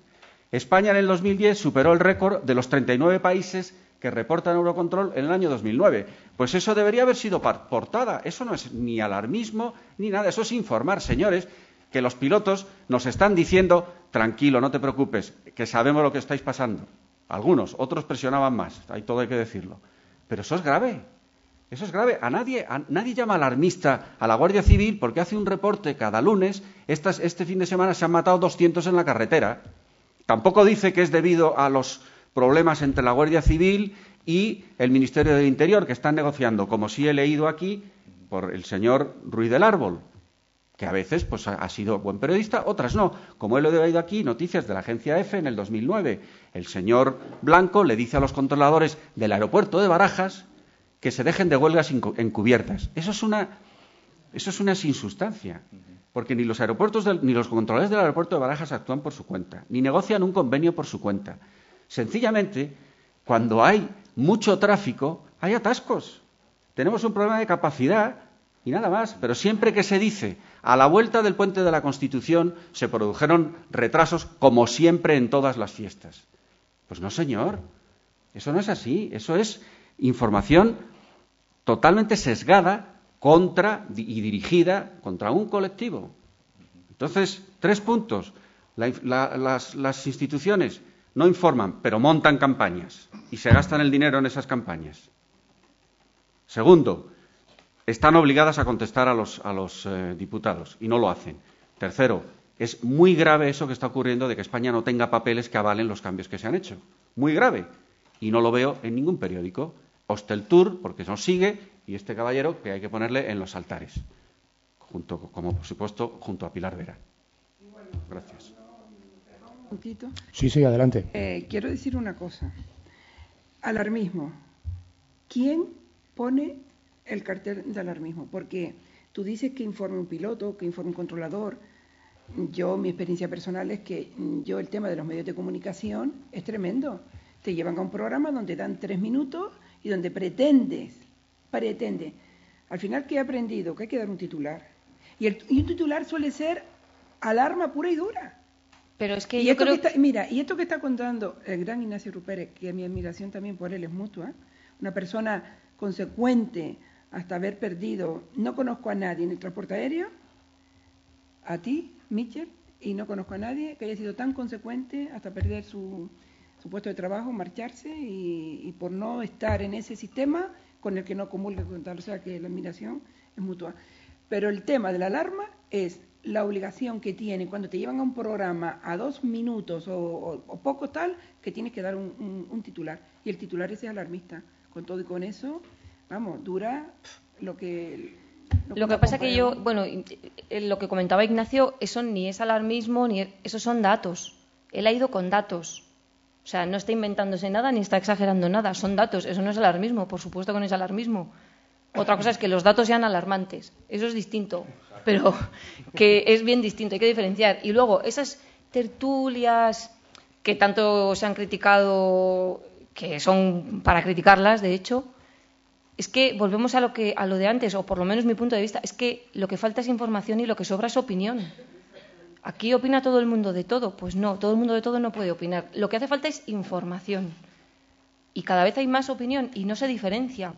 España en el 2010 superó el récord de los 39 países que reportan Eurocontrol en el año 2009. Pues eso debería haber sido portada. Eso no es ni alarmismo ni nada. Eso es informar, señores, que los pilotos nos están diciendo: tranquilo, no te preocupes, que sabemos lo que estáis pasando. Algunos, otros presionaban más, ahí todo hay que decirlo. Pero eso es grave. Eso es grave. Nadie llama alarmista a la Guardia Civil porque hace un reporte cada lunes. Este fin de semana se han matado 200 en la carretera. Tampoco dice que es debido a los problemas entre la Guardia Civil y el Ministerio del Interior, que están negociando, como sí he leído aquí, por el señor Ruiz del Árbol, que a veces pues, ha sido buen periodista, otras no. Como he leído aquí, noticias de la agencia EFE en el 2009. El señor Blanco le dice a los controladores del aeropuerto de Barajas que se dejen de huelgas encubiertas. Eso es una sin sustancia, porque ni los controladores del aeropuerto de Barajas actúan por su cuenta, ni negocian un convenio por su cuenta. Sencillamente, cuando hay mucho tráfico, hay atascos. Tenemos un problema de capacidad y nada más. Pero siempre que se dice a la vuelta del Puente de la Constitución se produjeron retrasos, como siempre en todas las fiestas. Pues no, señor. Eso no es así. Eso es información totalmente sesgada y dirigida contra un colectivo. Entonces, 3 puntos. Las instituciones no informan, pero montan campañas y se gastan el dinero en esas campañas. Segundo, están obligadas a contestar a los diputados y no lo hacen. Tercero, es muy grave eso que está ocurriendo de que España no tenga papeles que avalen los cambios que se han hecho. Muy grave. Y no lo veo en ningún periódico. Hosteltour, porque nos sigue, y este caballero que hay que ponerle en los altares. Como por supuesto, junto a Pilar Vera. Gracias. Sí, adelante. Quiero decir una cosa. Alarmismo. ¿Quién pone el cartel de alarmismo? Porque tú dices que informe un piloto, que informe un controlador. Mi experiencia personal es que el tema de los medios de comunicación es tremendo. Te llevan a un programa donde dan 3 minutos y donde pretende. Al final, ¿qué he aprendido? Que hay que dar un titular. Y un titular suele ser alarma pura y dura. Pero es que y yo esto creo... que está, mira, y esto que está contando el gran Ignacio Rupérez, que mi admiración también por él es mutua, una persona consecuente hasta haber perdido, no conozco a nadie en el transporte aéreo, a ti, Michel, y no conozco a nadie que haya sido tan consecuente hasta perder su puesto de trabajo, marcharse y por no estar en ese sistema con el que no comulga con tal, o sea que la admiración es mutua. Pero el tema de la alarma es la obligación que tiene cuando te llevan a un programa a 2 minutos o poco tal, que tienes que dar un titular. Y el titular ese es alarmista. Con todo y con eso, vamos, dura lo que pasa que yo, bueno, lo que comentaba Ignacio, eso ni es alarmismo, esos son datos. Él ha ido con datos. O sea, no está inventándose nada ni está exagerando nada. Son datos. Eso no es alarmismo. Por supuesto que no es alarmismo. Otra cosa es que los datos sean alarmantes. Eso es distinto. Pero que es bien distinto. Hay que diferenciar. Y luego, esas tertulias que tanto se han criticado, que son para criticarlas, de hecho, es que volvemos a lo de antes, o por lo menos mi punto de vista, es que lo que falta es información y lo que sobra es opinión. ¿Aquí opina todo el mundo de todo? Pues no, todo el mundo de todo no puede opinar. Lo que hace falta es información. Y cada vez hay más opinión y no se diferencia.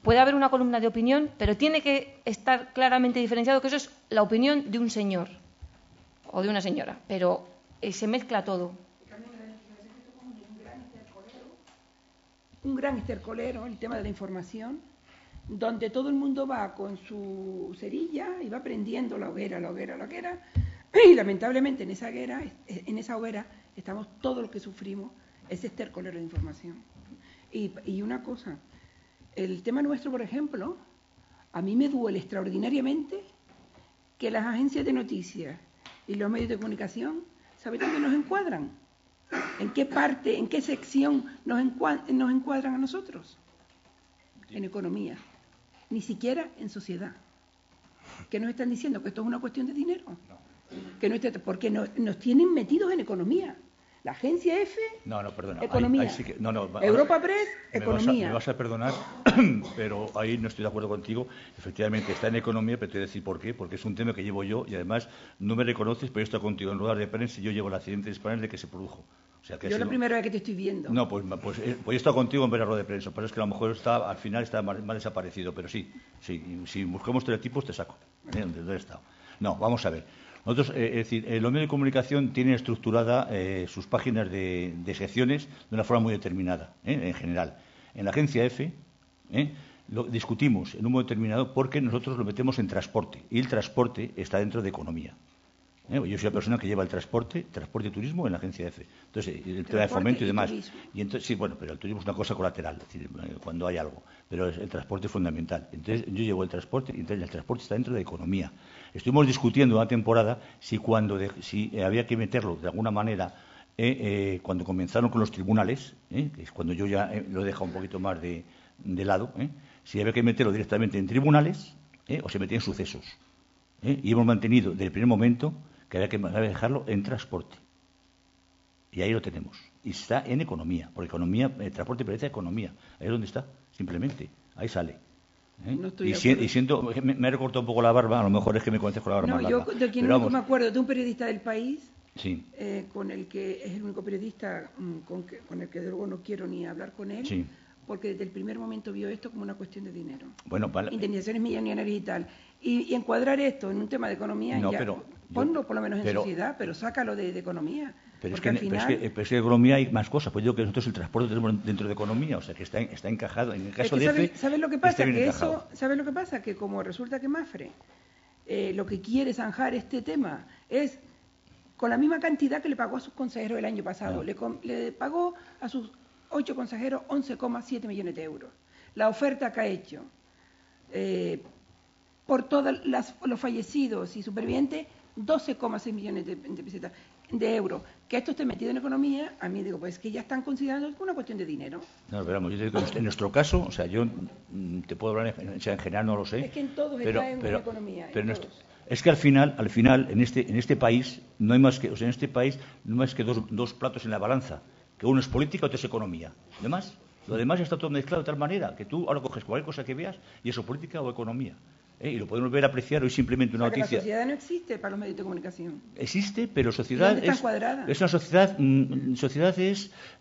Puede haber una columna de opinión, pero tiene que estar claramente diferenciado que eso es la opinión de un señor o de una señora, pero se mezcla todo. Un gran estercolero, el tema de la información, donde todo el mundo va con su cerilla y va prendiendo la hoguera, y lamentablemente en esa hoguera estamos todos los que sufrimos ese estercolero de información. Y una cosa, el tema nuestro, por ejemplo, a mí me duele extraordinariamente que las agencias de noticias y los medios de comunicación, ¿saben dónde nos encuadran? ¿En qué parte, en qué sección nos encuadran a nosotros? En economía, ni siquiera en sociedad. ¿Qué nos están diciendo? ¿Que esto es una cuestión de dinero? Que no porque nos tienen metidos en economía. La agencia F, perdona. economía. Ahí sí que, Europa Press, economía. Me vas a perdonar, pero ahí no estoy de acuerdo contigo. Efectivamente, está en economía, pero te voy a decir por qué. Porque es un tema que llevo yo y además no me reconoces, pero yo estoy contigo en ruedas de prensa y yo llevo el accidente de Spanair de que se produjo. O sea, que yo la primera vez que te estoy viendo. No, pues yo he estado contigo en ver la rueda de prensa. Pero es que a lo mejor al final está más desaparecido. Pero sí, si buscamos teletipos te saco. ¿Dónde he estado? No, vamos a ver. Nosotros, es decir, los medios de comunicación tienen estructurada sus páginas de secciones de una forma muy determinada, en general. En la agencia F lo discutimos en un modo determinado porque nosotros lo metemos en transporte y el transporte está dentro de economía. Yo soy la persona que lleva el transporte y turismo en la agencia F. Entonces, el tema de fomento y demás. Y entonces, sí, bueno, pero el turismo es una cosa colateral, es decir, cuando hay algo. Pero el transporte es fundamental. Entonces, yo llevo el transporte y entonces el transporte está dentro de economía. Estuvimos discutiendo una temporada si había que meterlo de alguna manera cuando comenzaron con los tribunales, que es cuando yo ya lo he dejado un poquito más de lado, si había que meterlo directamente en tribunales o se metía en sucesos. Y hemos mantenido desde el primer momento que había que dejarlo en transporte. Y ahí lo tenemos. Y está en economía, porque economía, el transporte pertenece a economía. Ahí es donde está, simplemente. Ahí sale. No y siento, me ha recortado un poco la barba, a lo mejor es que me conoces con la barba más larga. Yo de quien no me acuerdo, de un periodista del país, sí. Con el que es el único periodista con el que de luego no quiero ni hablar con él, sí. Porque desde el primer momento vio esto como una cuestión de dinero. Bueno, indemnizaciones millonarias y tal. Y encuadrar esto en un tema de economía, ponlo por lo menos en sociedad, pero sácalo de economía. Pero es que en economía hay más cosas. Pues digo que nosotros el transporte tenemos dentro de economía, o sea que está encajado. En el caso de ¿sabes lo que pasa? ¿Sabes lo que pasa? Que como resulta que Mapfre lo que quiere zanjar este tema es con la misma cantidad que le pagó a sus consejeros el año pasado. Le pagó a sus 8 consejeros 11,7 millones de euros. La oferta que ha hecho por todos los fallecidos y supervivientes, 12,6 millones de pesetas, de euros. Que esto esté metido en economía, a mí digo, pues que ya están considerando una cuestión de dinero. No, pero vamos, yo digo que en nuestro caso, o sea, yo te puedo hablar, en general no lo sé. Es que en todos está en economía. Es que al final, en este país, no hay más que, o sea, en este país no hay más que dos platos en la balanza, que uno es política y otro es economía. Lo demás está todo mezclado de tal manera que tú ahora coges cualquier cosa que veas y eso política o economía. Y lo podemos ver a apreciar hoy simplemente una noticia. La sociedad no existe para los medios de comunicación. Existe, pero sociedad es una sociedad. Sociedad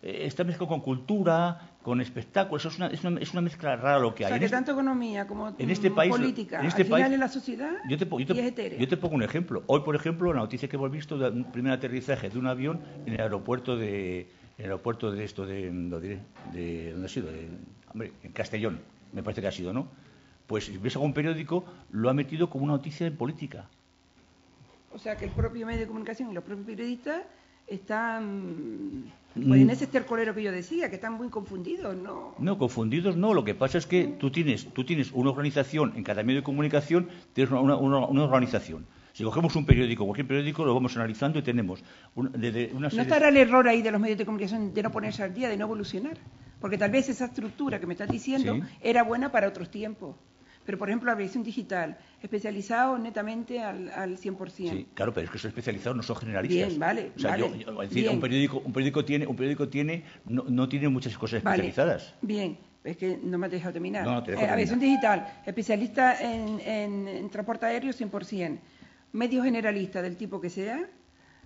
está mezclada con cultura, con espectáculos. Es una mezcla rara lo que hay. O sea, que tanto economía como en este país, política, en este al final país, en la sociedad yo te pongo un ejemplo. Hoy, por ejemplo, la noticia que hemos visto del primer aterrizaje de un avión en el aeropuerto de ¿dónde ha sido? En Castellón, me parece que ha sido, ¿no? Pues si ves algún periódico, lo ha metido como una noticia de política. O sea, que el propio medio de comunicación y los propios periodistas están, pues en ese estercolero que yo decía, que están muy confundidos, ¿no? No, confundidos no. Lo que pasa es que tú tienes una organización, en cada medio de comunicación tienes una organización. Si cogemos un periódico, cualquier periódico, lo vamos analizando y tenemos una serie... ¿No estará el error ahí de los medios de comunicación de no ponerse al día, de no evolucionar? Porque tal vez esa estructura que me estás diciendo era buena para otros tiempos. Pero, por ejemplo, la versión digital, especializado netamente al 100%. Sí, claro, pero es que esos especializados no son generalistas. Bien, vale. O sea, un periódico tiene no tiene muchas cosas especializadas. Bien, es que no me has dejado terminar. No, te dejo terminar. Versión digital, especialista en transporte aéreo 100%. Medios generalistas del tipo que sea,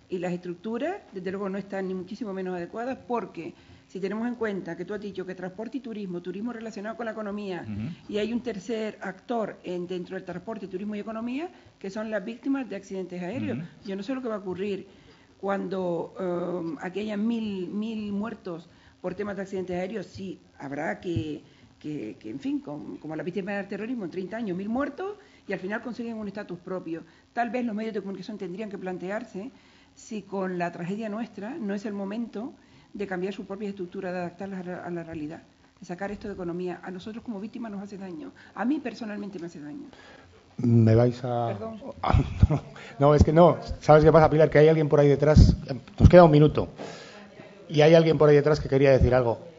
y las estructuras, desde luego, no están ni muchísimo menos adecuadas, porque si tenemos en cuenta que tú has dicho que transporte y turismo relacionado con la economía, y hay un tercer actor dentro del transporte, turismo y economía, que son las víctimas de accidentes aéreos. Yo no sé lo que va a ocurrir cuando aquí hayan 1.000 muertos por temas de accidentes aéreos. Sí, habrá que en fin, como la víctima del terrorismo, en 30 años, 1.000 muertos, y al final consiguen un estatus propio. Tal vez los medios de comunicación tendrían que plantearse si con la tragedia nuestra no es el momento de cambiar su propia estructura, de adaptarlas a la realidad, de sacar esto de economía. A nosotros como víctimas nos hace daño. A mí personalmente me hace daño. ¿Me vais a...? Perdón. No, es que no. ¿Sabes qué pasa, Pilar? Que hay alguien por ahí detrás. Nos queda un minuto. Y hay alguien por ahí detrás que quería decir algo.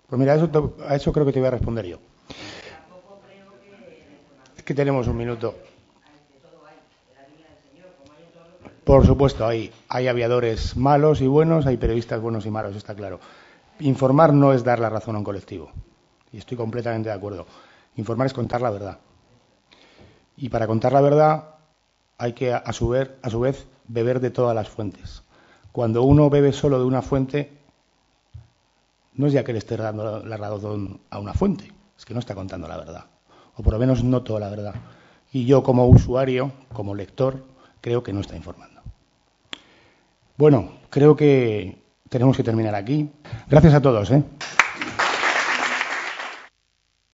Pues mira, a eso creo que te voy a responder yo. Es que tenemos un minuto. Por supuesto, hay aviadores malos y buenos, hay periodistas buenos y malos, está claro. Informar no es dar la razón a un colectivo. Y estoy completamente de acuerdo. Informar es contar la verdad. Y para contar la verdad hay que, a su vez, beber de todas las fuentes. Cuando uno bebe solo de una fuente, no es ya que le esté dando la razón a una fuente, es que no está contando la verdad, o por lo menos no toda la verdad. Y yo como usuario, como lector, creo que no está informando. Bueno, creo que tenemos que terminar aquí. Gracias a todos,